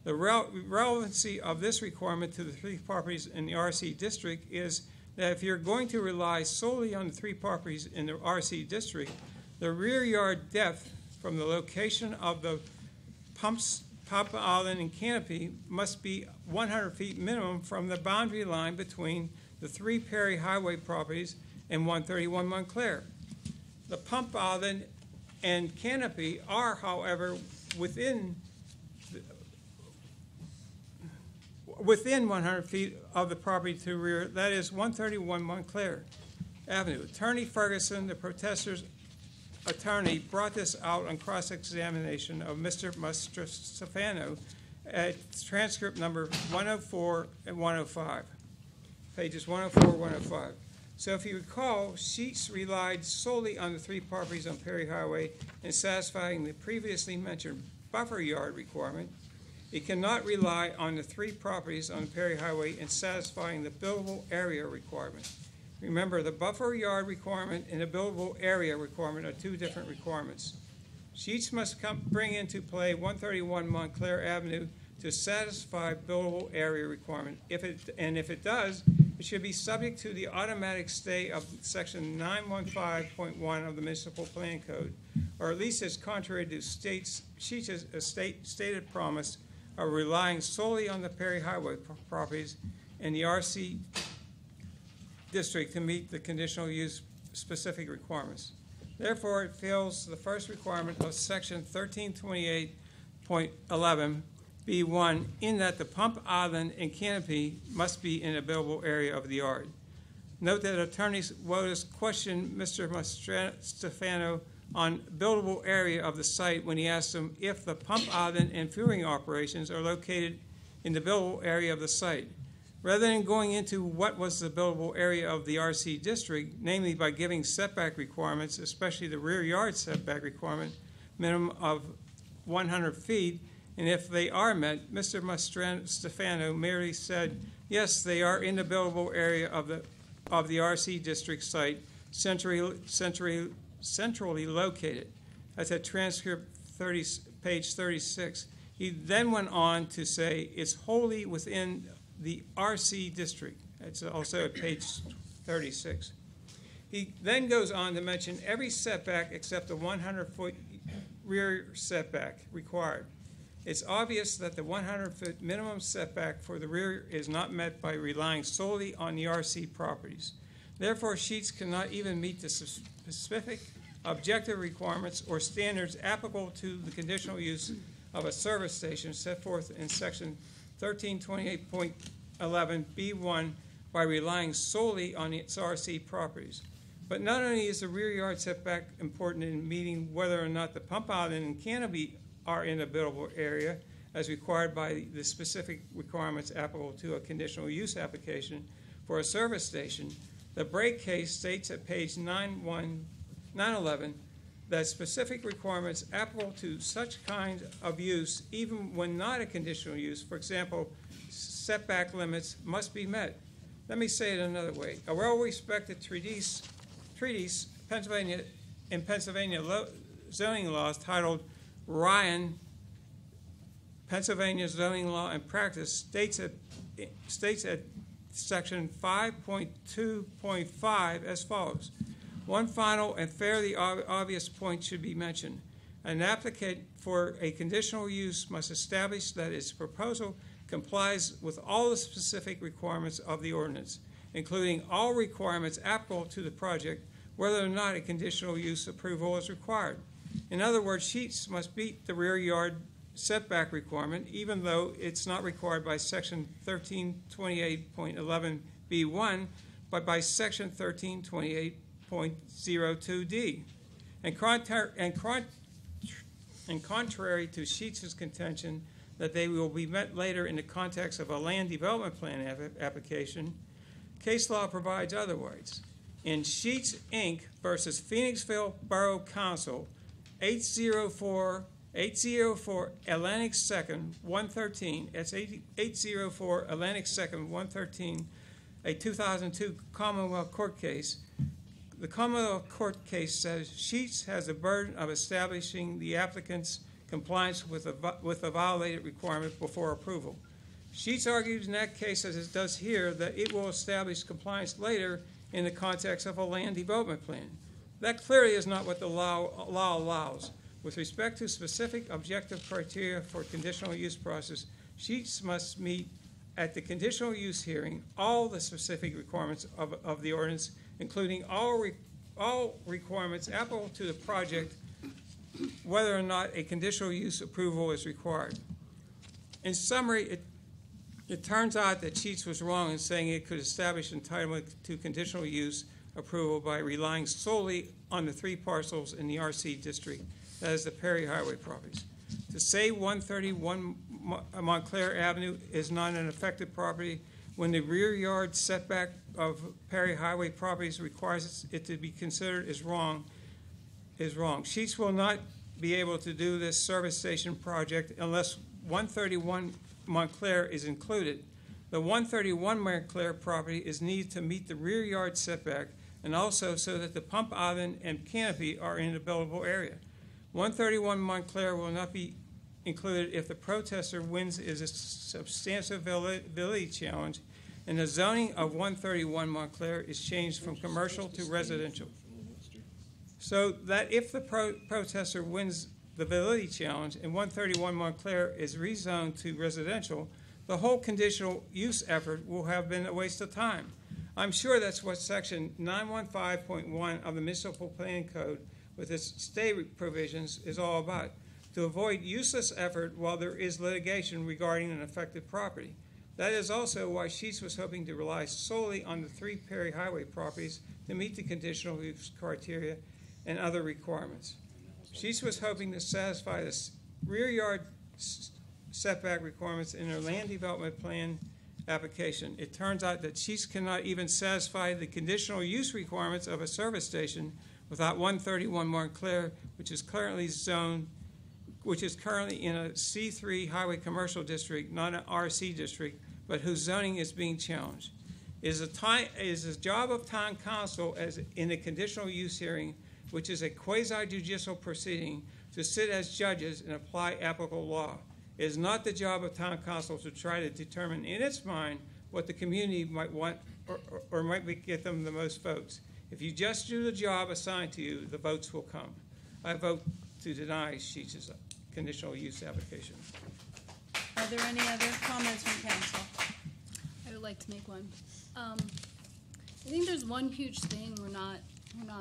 The relevancy of this requirement to the 3 properties in the RC district is that if you're going to rely solely on the 3 properties in the RC district, the rear yard depth from the location of the pump island and canopy must be 100 feet minimum from the boundary line between the 3 Perry Highway properties and 131 Montclair. The pump island and canopy are, however, within 100 feet of the property to the rear, that is 131 Montclair Avenue. Attorney Ferguson, the protester's attorney, brought this out on cross-examination of Mr. Stefano at transcript number 104 and 105, pages 104 and 105. So if you recall, Sheets relied solely on the 3 properties on Perry Highway in satisfying the previously mentioned buffer yard requirement. It cannot rely on the 3 properties on Perry Highway in satisfying the buildable area requirement. Remember, the buffer yard requirement and the buildable area requirement are 2 different requirements. Sheets must bring into play 131 Montclair Avenue to satisfy buildable area requirement. If it does, it should be subject to the automatic stay of section 915.1 of the Municipal Plan Code, or at least as contrary to Sheets' stated promise of relying solely on the Perry Highway properties and the RC district to meet the conditional use specific requirements. Therefore, it fails the first requirement of section 1328.11b1 in that the pump island and canopy must be in a buildable area of the yard. Note that Attorney Wotus questioned Mr. Stefano on buildable area of the site when he asked him if the pump island and fueling operations are located in the buildable area of the site. Rather than going into what was the buildable area of the RC district, namely by giving setback requirements, especially the rear yard setback requirement, minimum of 100 feet, and if they are met, Mr. Stefano merely said, yes, they are in the buildable area of the RC district site, centrally located. That's at transcript page 36. He then went on to say it's wholly within the RC district. It's also at page 36. He then goes on to mention every setback except the 100-foot rear setback required. It's obvious that the 100-foot minimum setback for the rear is not met by relying solely on the RC properties. Therefore, Sheets cannot even meet the specific objective requirements or standards applicable to the conditional use of a service station set forth in section 1328.11b1 by relying solely on its RC properties. But not only is the rear yard setback important in meeting whether or not the pump island and canopy are in a buildable area, as required by the specific requirements applicable to a conditional use application for a service station, the Brake case states at page 911 that specific requirements applicable to such kind of use, even when not a conditional use, for example, setback limits, must be met. Let me say it another way. A well-respected treatise Pennsylvania zoning laws titled Ryan, Pennsylvania Zoning Law and Practice, states at section 5.2.5 as follows. One final and fairly obvious point should be mentioned. An applicant for a conditional use must establish that its proposal complies with all the specific requirements of the ordinance, including all requirements applicable to the project, whether or not a conditional use approval is required. In other words, Sheets must meet the rear yard setback requirement, even though it's not required by section 1328.11b1, but by section 1328.02d. And contrary to Sheets' contention that they will be met later in the context of a land development plan application, case law provides otherwise. In Sheets, Inc. versus Phoenixville Borough Council, 804 Atlantic 2nd, 113, that's 804 Atlantic 2nd, 113, a 2002 Commonwealth Court case. The Commonwealth Court case says Sheets has the burden of establishing the applicant's compliance with a violated requirement before approval. Sheets argues in that case, as it does here, that it will establish compliance later in the context of a land development plan. That clearly is not what the law allows. With respect to specific objective criteria for conditional use process, Sheets must meet at the conditional use hearing all the specific requirements of the ordinance, including all requirements applicable to the project, whether or not a conditional use approval is required. In summary, it turns out that Sheets was wrong in saying it could establish entitlement to conditional use approval by relying solely on the 3 parcels in the RC district, that is the Perry Highway properties. To say 131 Montclair Avenue is not an affected property when the rear yard setback of Perry Highway properties requires it to be considered is wrong. Sheets will not be able to do this service station project unless 131 Montclair is included. The 131 Montclair property is needed to meet the rear yard setback and also so that the pump island and canopy are in the buildable area. 131 Montclair will not be included if the protester wins is a substantial validity challenge and the zoning of 131 Montclair is changed from commercial to residential. So that if the protester wins the validity challenge and 131 Montclair is rezoned to residential, the whole conditional use effort will have been a waste of time. I'm sure that's what section 915.1 of the Municipal Planning Code with its stay provisions is all about, to avoid useless effort while there is litigation regarding an affected property. That is also why Sheets was hoping to rely solely on the 3 Perry Highway properties to meet the conditional use criteria and other requirements. Sheets was hoping to satisfy the rear yard setback requirements in her land development plan application. It turns out that Sheets cannot even satisfy the conditional use requirements of a service station without 131 Montclair, which is currently in a C3 highway commercial district, not an RC district, but whose zoning is being challenged. It is the job of town council as in a conditional use hearing, which is a quasi-judicial proceeding, to sit as judges and apply applicable law. It is not the job of town council to try to determine in its mind what the community might want or might get them the most votes. If you just do the job assigned to you, the votes will come. I vote to deny Sheets' conditional use application. Are there any other comments from council? I would like to make one. I think there's one huge thing we're not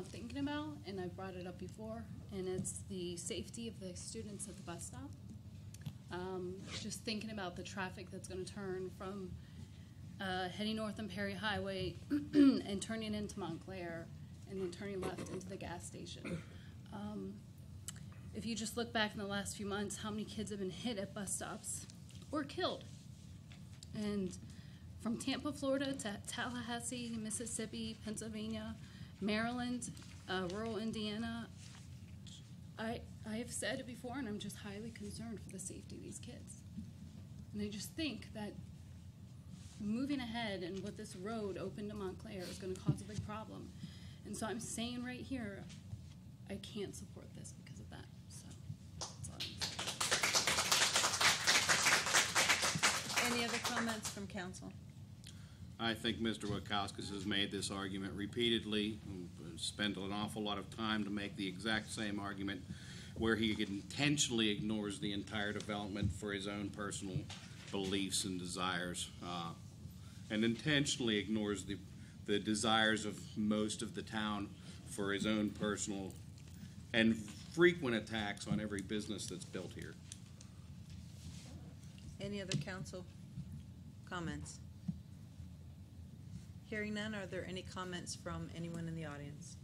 thinking about, and I brought it up before, and it's the safety of the students at the bus stop. Just thinking about the traffic that's going to turn from heading north on Perry Highway and turning into Montclair and then turning left into the gas station. If you just look back in the last few months, how many kids have been hit at bus stops or killed? And from Tampa, Florida to Tallahassee, Mississippi, Pennsylvania, Maryland, rural Indiana, I have said it before, and I'm just highly concerned for the safety of these kids. And I just think that moving ahead and with this road open to Montclair is going to cause a big problem. And so I'm saying right here, I can't support this because of that. So that's all I'm saying. Any other comments from council? I think Mr. Wachowskis has made this argument repeatedly, spent an awful lot of time to make the exact same argument, where he intentionally ignores the entire development for his own personal beliefs and desires, and intentionally ignores the desires of most of the town for his own personal and frequent attacks on every business that's built here. Any other council comments? Hearing none, are there any comments from anyone in the audience?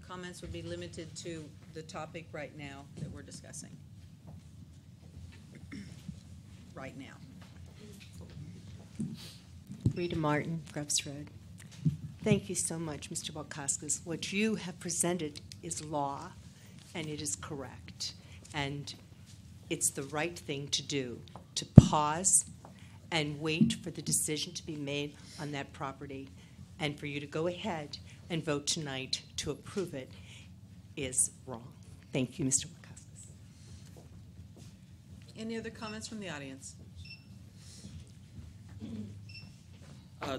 Comments would be limited to the topic right now that we're discussing. Right now. Rita Martin, Grubbs Road. Thank you so much, Mr. Wachowskis. What you have presented is law, and it is correct. And it's the right thing to do, to pause and wait for the decision to be made on that property, and for you to go ahead and vote tonight to approve it is wrong. Thank you, Mr. Wachowskis. Any other comments from the audience?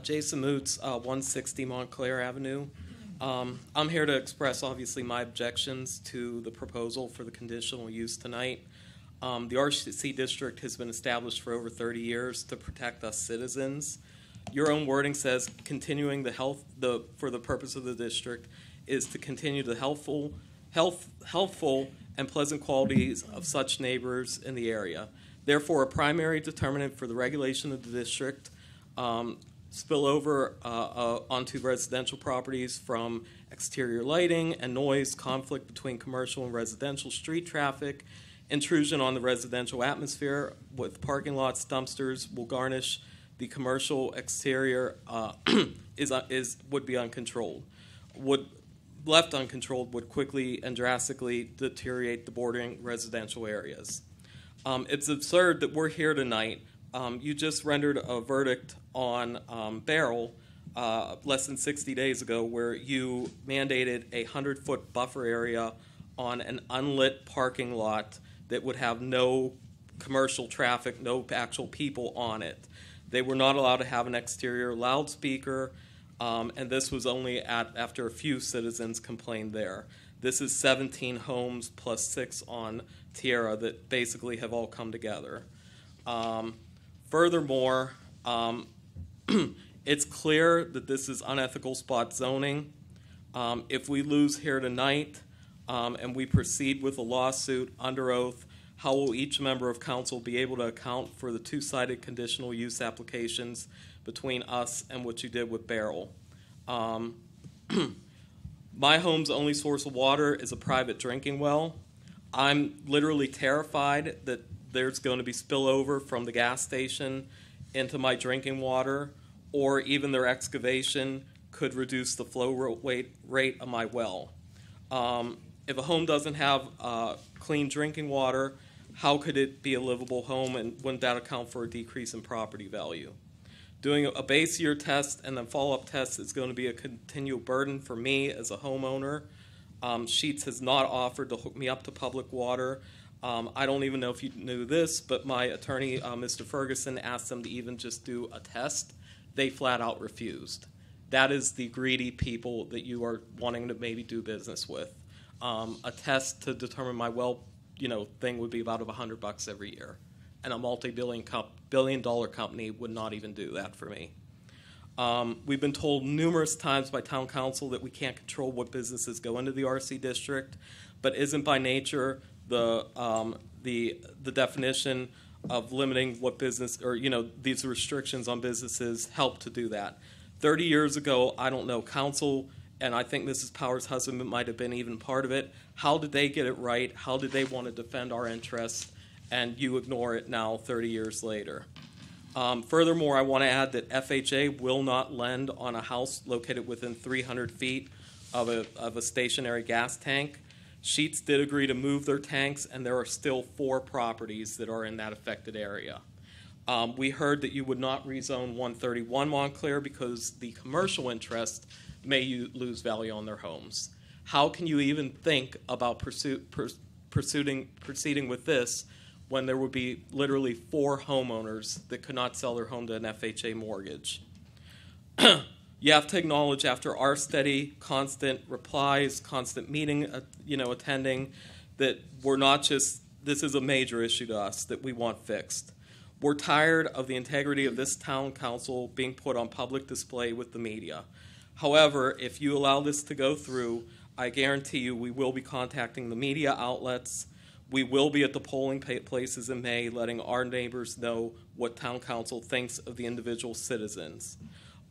Jason Moots, 160 Montclair Avenue. I'm here to express, obviously, my objections to the proposal for the conditional use tonight. The RC district has been established for over 30 years to protect us citizens. Your own wording says continuing for the purpose of the district is to continue the healthful and pleasant qualities of such neighbors in the area. Therefore, a primary determinant for the regulation of the district spill over onto residential properties from exterior lighting and noise, conflict between commercial and residential street traffic, intrusion on the residential atmosphere with parking lots, dumpsters will garnish the commercial exterior would be uncontrolled. Left uncontrolled would quickly and drastically deteriorate the bordering residential areas. It's absurd that we're here tonight. You just rendered a verdict on Barrel less than 60 days ago where you mandated a 100-foot buffer area on an unlit parking lot that would have no commercial traffic, no actual people on it. They were not allowed to have an exterior loudspeaker, and this was only after a few citizens complained there. This is 17 homes plus 6 on Tierra that basically have all come together. Furthermore, it's clear that this is unethical spot zoning. If we lose here tonight and we proceed with a lawsuit under oath, how will each member of council be able to account for the two-sided conditional use applications between us and what you did with Barrel? My home's only source of water is a private drinking well. I'm literally terrified that there's going to be spillover from the gas station into my drinking water, or even their excavation could reduce the flow rate of my well. If a home doesn't have clean drinking water, how could it be a livable home, and wouldn't that account for a decrease in property value? Doing a base year test and then follow-up test is going to be a continual burden for me as a homeowner. Sheetz has not offered to hook me up to public water. I don't even know if you knew this, but my attorney, Mr. Ferguson, asked them to even just do a test. They flat out refused. That is the greedy people that you are wanting to maybe do business with. A test to determine my well, thing would be about $100 every year, and a multi-billion-dollar company would not even do that for me. We've been told numerous times by town council that we can't control what businesses go into the RC district, but isn't by nature the definition of limiting what business, or, these restrictions on businesses help to do that. 30 years ago, I don't know, council, and I think Mrs. Powers' husband might have been even part of it. How did they get it right? How did they want to defend our interests? And you ignore it now 30 years later. Furthermore, I want to add that FHA will not lend on a house located within 300 feet of a stationary gas tank. Sheets did agree to move their tanks, and there are still 4 properties that are in that affected area. We heard that you would not rezone 131 Montclair because the commercial interest may lose value on their homes. How can you even think about proceeding with this when there would be literally 4 homeowners that could not sell their home to an FHA mortgage? You have to acknowledge, after our steady, constant replies, constant meeting, attending, that we're not just, this is a major issue to us that we want fixed. We're tired of the integrity of this town council being put on public display with the media. However, if you allow this to go through, I guarantee you we will be contacting the media outlets. We will be at the polling places in May, letting our neighbors know what town council thinks of the individual citizens.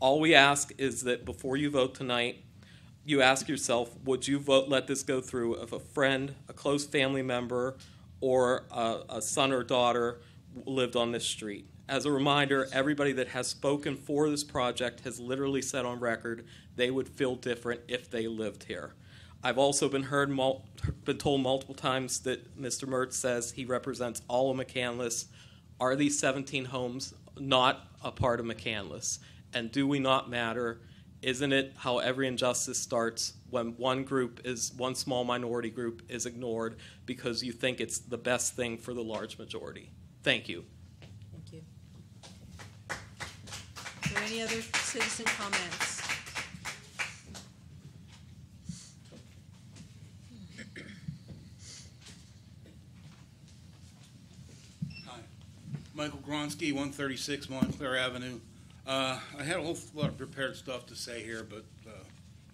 All we ask is that before you vote tonight, you ask yourself, would you let this go through if a friend, a close family member, or a son or daughter lived on this street? As a reminder, everybody that has spoken for this project has literally said on record they would feel different if they lived here. I've also been told multiple times that Mr. Mertz says he represents all of McCandless. Are these 17 homes not a part of McCandless? And do we not matter? Isn't it how every injustice starts when one small minority group is ignored because you think it's the best thing for the large majority? Thank you. Thank you. Are there any other citizen comments? Hi. Michael Gronsky, 136 Montclair Avenue. I had a whole lot of prepared stuff to say here, but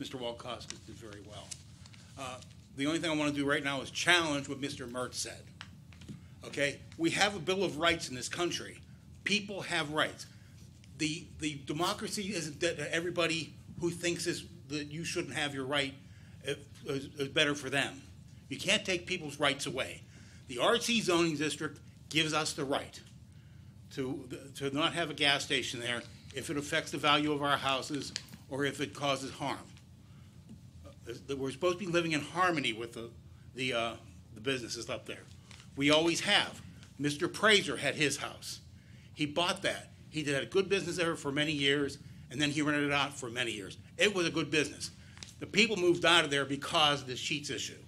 Mr. Walkoskis did very well. The only thing I want to do right now is challenge what Mr. Mertz said. Okay? We have a Bill of Rights in this country. People have rights. The democracy isn't that everybody who thinks that you shouldn't have your right is better for them. You can't take people's rights away. The RC zoning district gives us the right to not have a gas station there if it affects the value of our houses or if it causes harm. We're supposed to be living in harmony with the businesses up there. We always have. Mr. Praser had his house. He bought that. He did a good business there for many years, and then he rented it out for many years. It was a good business. The people moved out of there because of the Sheets issue,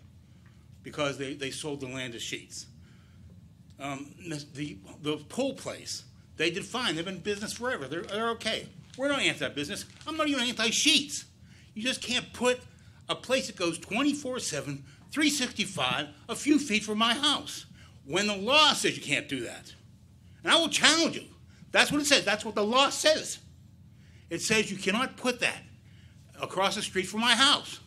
because they sold the land to Sheets. The pool place, they did fine. They've been in business forever. They're okay. We're not anti-business. I'm not even anti-Sheets. You just can't put a place that goes 24/7, 365, a few feet from my house, when the law says you can't do that. And I will challenge you. That's what it says. That's what the law says. It says you cannot put that across the street from my house.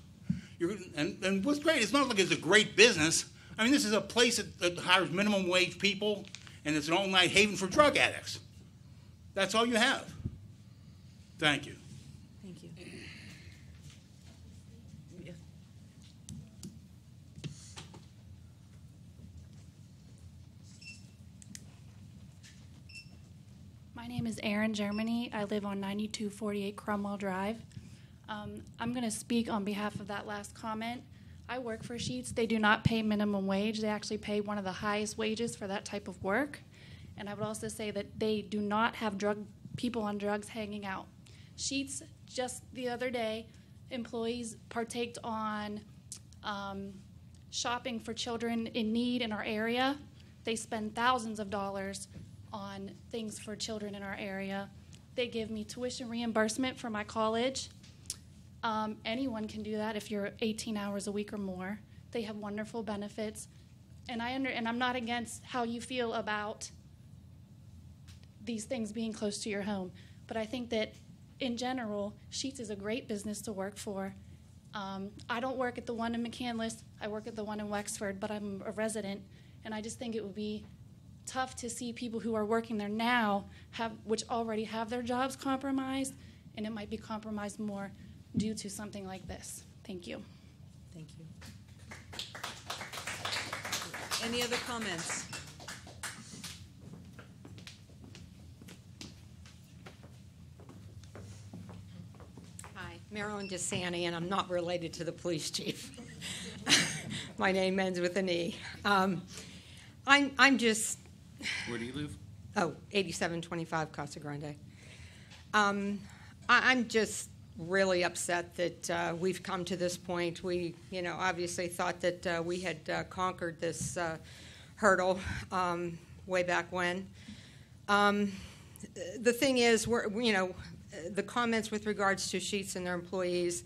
And what's great, it's not like it's a great business. I mean, this is a place that hires minimum wage people, and it's an all-night haven for drug addicts. That's all you have. Thank you. Thank you. Yeah. My name is Erin Germany. I live on 9248 Cromwell Drive. I'm going to speak on behalf of that last comment. I work for Sheets. They do not pay minimum wage. They actually pay one of the highest wages for that type of work. And I would also say that they do not have people on drugs hanging out. Sheets, just the other day, employees partaked on shopping for children in need in our area. They spend thousands of dollars on things for children in our area. They give me tuition reimbursement for my college. Anyone can do that if you're 18 hours a week or more. They have wonderful benefits. And I'm not against how you feel about these things being close to your home. But I think that, in general, Sheets is a great business to work for. I don't work at the one in McCandless. I work at the one in Wexford, but I'm a resident. And I just think it would be tough to see people who are working there now which already have their jobs compromised, and it might be compromised more due to something like this. Thank you. Thank you. Any other comments? Hi, Marilyn DeSanti, and I'm not related to the police chief. My name ends with an E. I'm just... Where do you live? Oh, 8725 Casa Grande. I'm just really upset that we've come to this point. We, obviously thought that we had conquered this hurdle way back when. The thing is, the comments with regards to Sheetz and their employees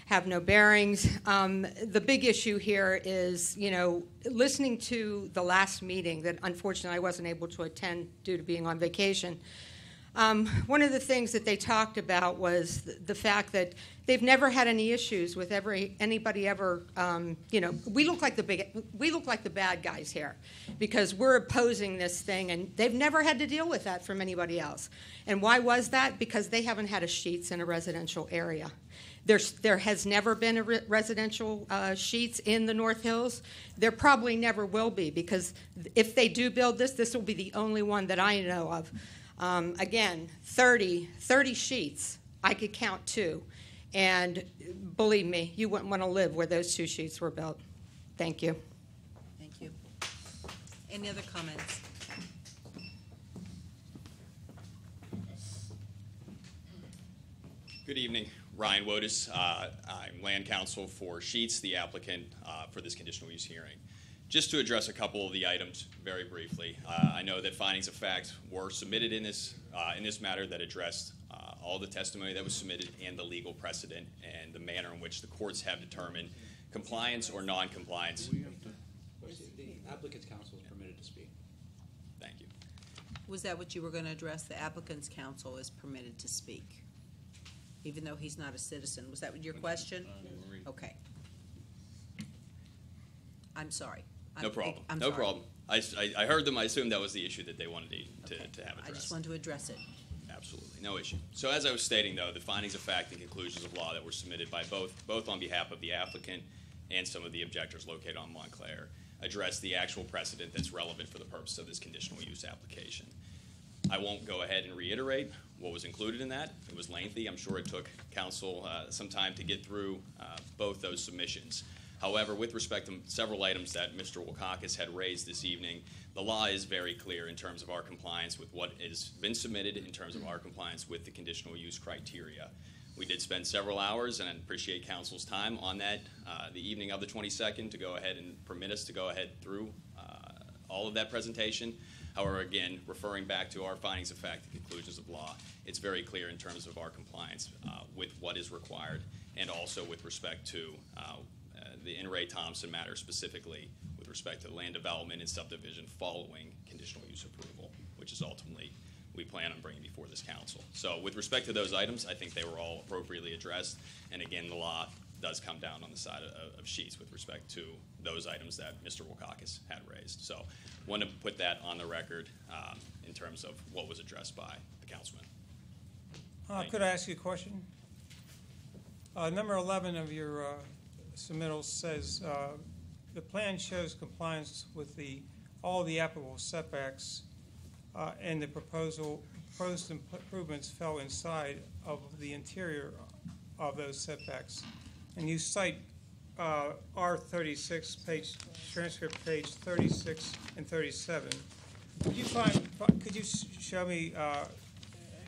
have no bearings. The big issue here is, listening to the last meeting that unfortunately I wasn't able to attend due to being on vacation. One of the things that they talked about was the fact that they've never had any issues with anybody ever. We look like the bad guys here because we're opposing this thing, and they've never had to deal with that from anybody else. And why was that? Because they haven't had a Sheetz in a residential area. There has never been a residential Sheetz in the North Hills. There probably never will be, because if they do build this will be the only one that I know of. Again, 30 Sheetz, I could count 2. And believe me, you wouldn't want to live where those 2 Sheetz were built. Thank you. Thank you. Any other comments? Good evening. Ryan Wotus. I'm land counsel for Sheetz, the applicant for this conditional use hearing. Just to address a couple of the items very briefly, I know that findings of fact were submitted in this matter that addressed all the testimony that was submitted and the legal precedent and the manner in which the courts have determined compliance or non-compliance. The applicant's counsel is permitted to speak. Thank you. Was that what you were going to address? The applicant's counsel is permitted to speak, even though he's not a citizen. Was that your question? Okay. I'm sorry. No problem. I'm no sorry. problem. I heard them. I assumed that was the issue that they wanted to have addressed. I just wanted to address it. Absolutely. No issue. So as I was stating, though, the findings of fact and conclusions of law that were submitted by both on behalf of the applicant and some of the objectors located on Montclair address the actual precedent that's relevant for the purpose of this conditional use application. I won't go ahead and reiterate what was included in that. It was lengthy. I'm sure it took counsel some time to get through both those submissions. However, with respect to several items that Mr. Wilcox had raised this evening, the law is very clear in terms of our compliance with what has been submitted, in terms of our compliance with the conditional use criteria. We did spend several hours, and I appreciate counsel's time on that the evening of the 22nd to go ahead and permit us to go ahead through all of that presentation. However, again, referring back to our findings of fact and conclusions of law, it's very clear in terms of our compliance with what is required, and also with respect to the N. Ray Thompson matter specifically with respect to land development and subdivision following conditional use approval, which is ultimately we plan on bringing before this council. So with respect to those items, I think they were all appropriately addressed. And again, the law does come down on the side of Sheetz with respect to those items that Mr. Wilcox had raised. So want to put that on the record in terms of what was addressed by the councilman. Could I ask you a question? Number 11 of your submittal says the plan shows compliance with all the applicable setbacks, and the proposed improvements fell inside of the interior of those setbacks. And you cite R36 transcript page 36 and 37. Could you show me?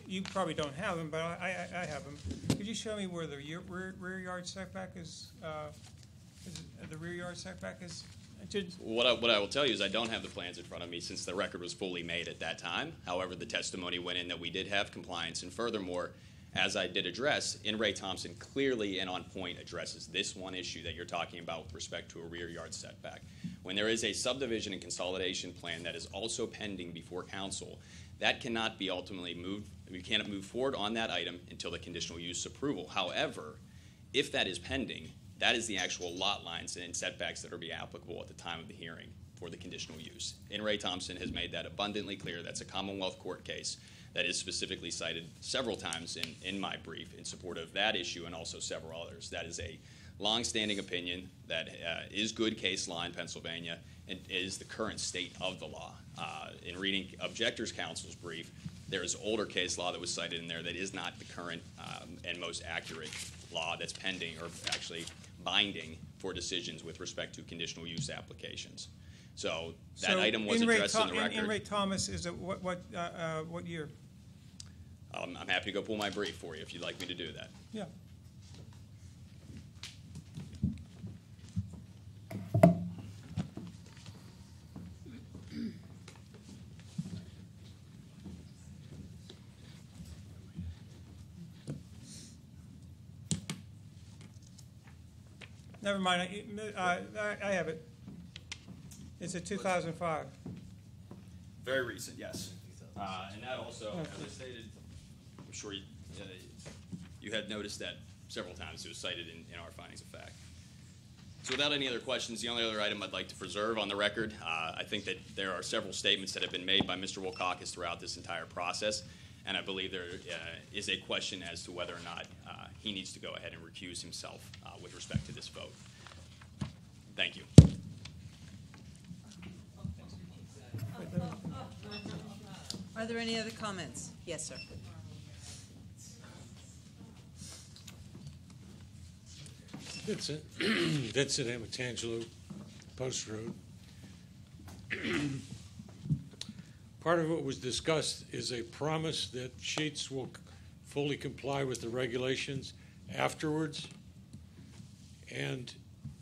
You probably don't have them, but I have them. Could you show me where the rear yard setback is? The rear yard setback is. What I will tell you is I don't have the plans in front of me since the record was fully made at that time. However, the testimony went in that we did have compliance, and furthermore, as I did address, N. Ray Thompson clearly and on point addresses this one issue that you're talking about with respect to a rear yard setback. When there is a subdivision and consolidation plan that is also pending before council, that cannot be ultimately moved. We cannot move forward on that item until the conditional use approval. However, if that is pending, that is the actual lot lines and setbacks that are be applicable at the time of the hearing. for the conditional use. In Ray Thompson has made that abundantly clear. That's a Commonwealth Court case that is specifically cited several times in my brief in support of that issue and also several others. That is a long-standing opinion that is good case law in Pennsylvania and is the current state of the law. In reading Objectors Counsel's brief, there is older case law that was cited in there that is not the current and most accurate law that's pending or actually binding for decisions with respect to conditional use applications. So that item was addressed in the record. In Ray Thomas, is it what year? I'm happy to go pull my brief for you if you'd like me to do that. Yeah. Never mind. I have it. It's a 2005. Very recent, yes. And that also, as I stated, I'm sure you had noticed that several times. It was cited in our findings of fact. So without any other questions, the only other item I'd like to preserve on the record, I think that there are several statements that have been made by Mr. Wilcox throughout this entire process, and I believe there is a question as to whether or not he needs to go ahead and recuse himself with respect to this vote. Thank you. Are there any other comments? Yes, sir. Vincent Amatangelo, Post Road. Part of what was discussed is a promise that Sheetz will fully comply with the regulations afterwards. And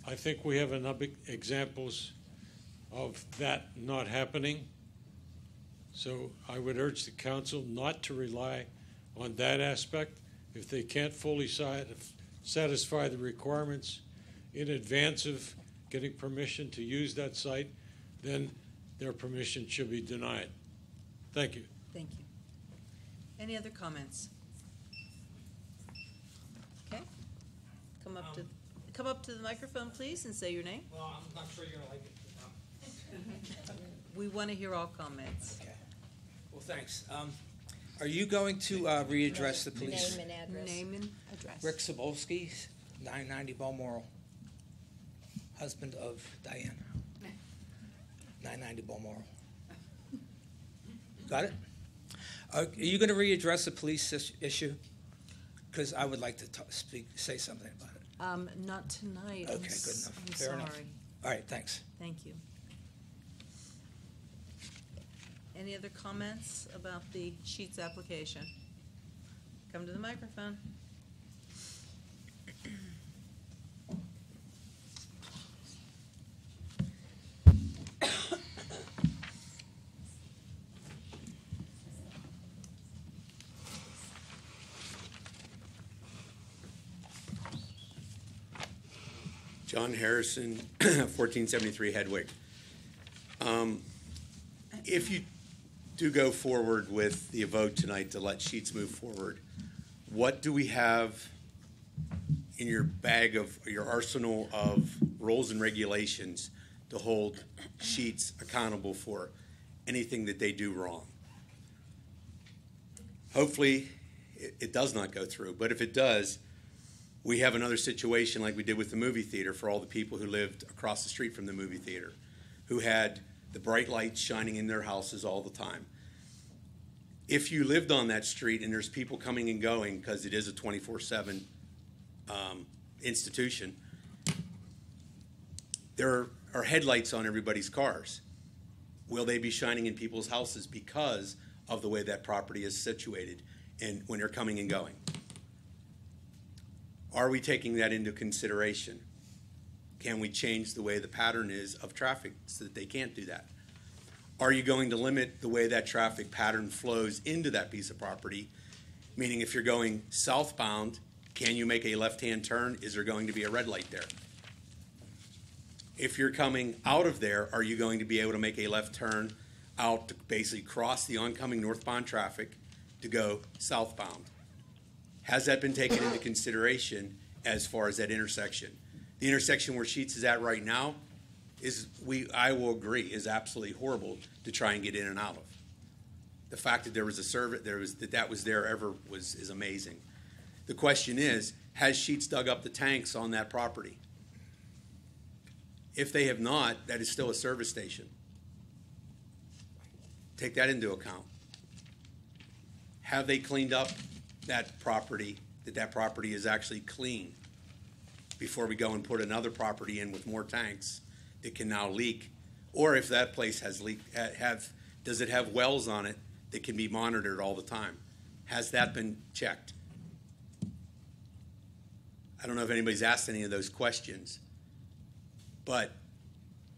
I think we have enough examples of that not happening. So I would urge the council not to rely on that aspect. If they can't fully satisfy the requirements in advance of getting permission to use that site, then their permission should be denied. Thank you. Thank you. Any other comments? Okay. Come up to the microphone, please, and say your name. Well, I'm not sure you're gonna like it. We want to hear all comments. Okay. Well, thanks. Are you going to readdress the police? Name and address. Name and address. Rick Cebulski, 990 Balmoral, husband of Diane. 990 Balmoral. Got it? Are you going to readdress the police issue? Because I would like to say something about it. Not tonight. Okay, good enough. I'm Fair sorry. enough. All right, thanks. Thank you. Any other comments about the Sheetz application? Come to the microphone. John Harrison, 1473 Hedwig. If you do go forward with the vote tonight to let Sheetz move forward, what do we have in your bag of your arsenal of rules and regulations to hold Sheetz accountable for anything that they do wrong? Hopefully, it does not go through, but if it does, we have another situation like we did with the movie theater for all the people who lived across the street from the movie theater, who had the bright lights shining in their houses all the time. If you lived on that street and there's people coming and going, because it is a 24/7 institution, there are headlights on everybody's cars. Will they be shining in people's houses because of the way that property is situated and when they're coming and going? Are we taking that into consideration? Can we change the way the pattern is of traffic so that they can't do that? Are you going to limit the way that traffic pattern flows into that piece of property? Meaning if you're going southbound, can you make a left-hand turn? Is there going to be a red light there? If you're coming out of there, are you going to be able to make a left turn out to basically cross the oncoming northbound traffic to go southbound? Has that been taken into consideration as far as that intersection? The intersection where Sheetz is at right now I will agree, is absolutely horrible to try and get in and out of. The fact that there was a service, that was there ever is amazing. The question is, has Sheetz dug up the tanks on that property? If they have not, that is still a service station. Take that into account. Have they cleaned up that property, that property is actually clean, before we go and put another property in with more tanks that can now leak? Or if that place has does it have wells on it that can be monitored all the time? Has that been checked? I don't know if anybody's asked any of those questions, but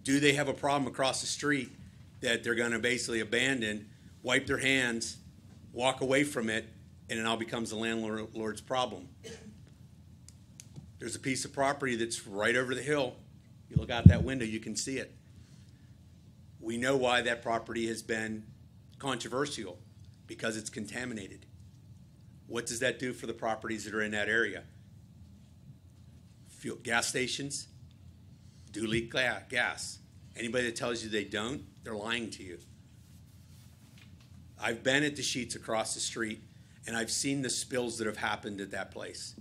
do they have a problem across the street that they're going to basically abandon, wipe their hands, walk away from it, and it now becomes the landlord's problem? There's a piece of property that's right over the hill. You look out that window, you can see it. We know why that property has been controversial, because it's contaminated. What does that do for the properties that are in that area? Gas stations do leak gas. Anybody that tells you they don't, they're lying to you. I've been at the Sheetz across the street, and I've seen the spills that have happened at that place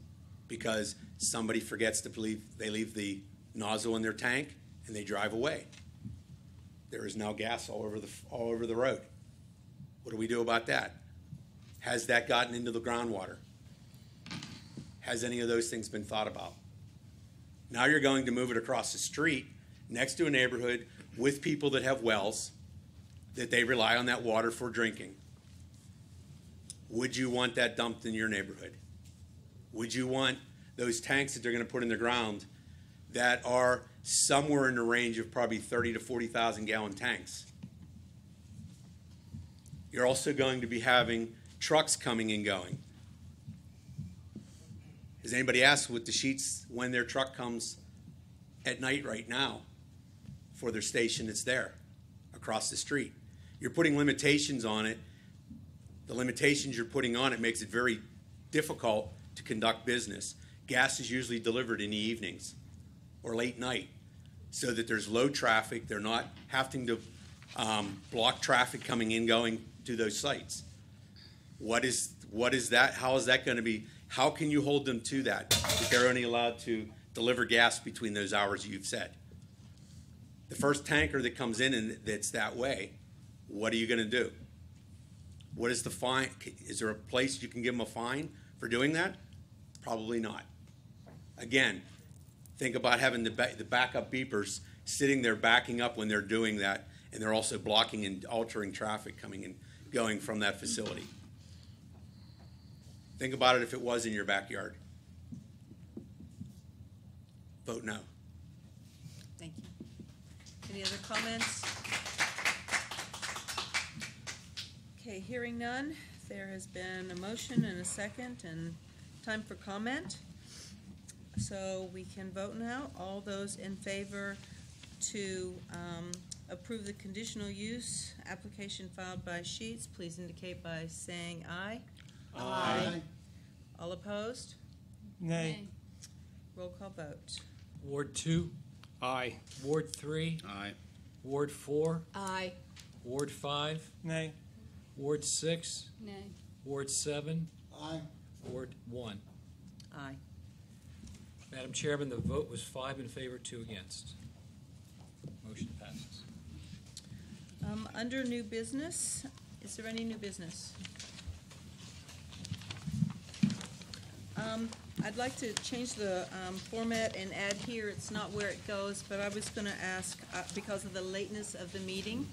because somebody forgets to leave the nozzle in their tank, and they drive away. There is now gas all over the road. What do we do about that? Has that gotten into the groundwater? Has any of those things been thought about? Now you're going to move it across the street next to a neighborhood with people that have wells, that they rely on that water for drinking. Would you want that dumped in your neighborhood? Would you want those tanks that they're going to put in the ground that are somewhere in the range of probably 30 to 40,000 gallon tanks? You're also going to be having trucks coming and going. Has anybody asked what the Sheetz, when their truck comes at night right now for their station that's there across the street? You're putting limitations on it. The limitations you're putting on it makes it very difficult to conduct business. Gas is usually delivered in the evenings or late night so that there's low traffic. They're not having to block traffic coming in, going to those sites. What is that? How is that going to be? How can you hold them to that if they're only allowed to deliver gas between those hours you've said? The first tanker that comes in and that's that way, what are you going to do? What is the fine? Is there a place you can give them a fine for doing that? Probably not. Again, think about having the backup beepers sitting there backing up when they're doing that, and they're also blocking and altering traffic coming and going from that facility. Think about it if it was in your backyard. Vote no. Thank you. Any other comments? Okay, hearing none, there has been a motion and a second and time for comment. So we can vote now. All those in favor to approve the conditional use application filed by Sheetz, please indicate by saying aye. Aye. All opposed? Nay. Roll call vote. Ward 2? Aye. Ward 3? Aye. Ward 4? Aye. Ward 5? Nay. Ward 6? Nay. Ward 7? Aye. Ward 1? Aye. Madam Chairman, the vote was 5 in favor, 2 against. Motion passes. Under new business, is there any new business? I'd like to change the format and add here, it's not where it goes, but I was going to ask, because of the lateness of the meeting,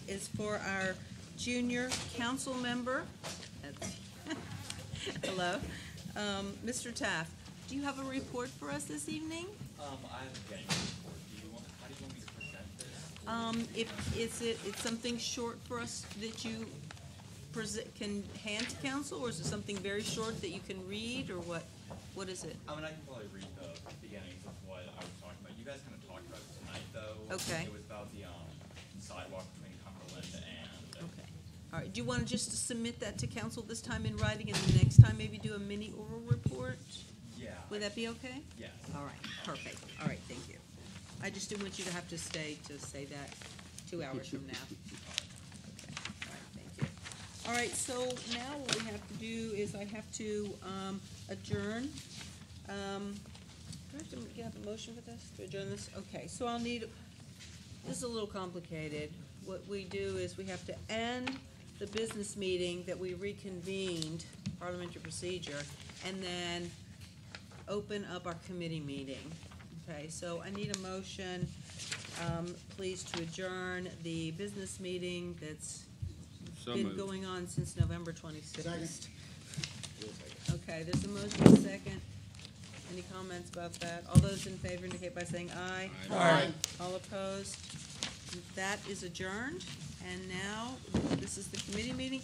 is for our junior council member, hello, Mr. Taft. Do you have a report for us this evening? I haven't getting a report. How do you want me to present this? It's something short for us that you can hand to council, or is it something very short that you can read, or what? What is it? I mean, I can probably read the beginnings of what I was talking about. You guys kind of talked about it tonight, though. Okay. It was about the sidewalk between Cumberland and. Okay. All right. Do you want to just submit that to council this time in writing, and the next time maybe do a mini oral report? Yeah. Would that be okay? Yes. All right. Perfect. All right. Thank you. I just didn't want you to have to stay to say that 2 hours from now. Okay, all right, thank you. All right, so now what we have to do is I have to adjourn. Do I have to have a motion for this, to adjourn this? Okay, so I'll need, this is a little complicated. What we do is we have to end the business meeting that we reconvened, parliamentary procedure, and then open up our committee meeting. Okay, so I need a motion, please, to adjourn the business meeting that's been going on since November 26th. Okay, there's a motion, a second. Any comments about that? All those in favor indicate by saying aye. Aye. All opposed? That is adjourned. And now, this is the committee meeting.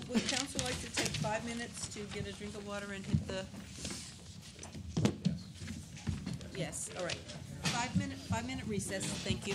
Would council like to take 5 minutes to get a drink of water and hit the? Yes, all right. 5 minute recess, thank you.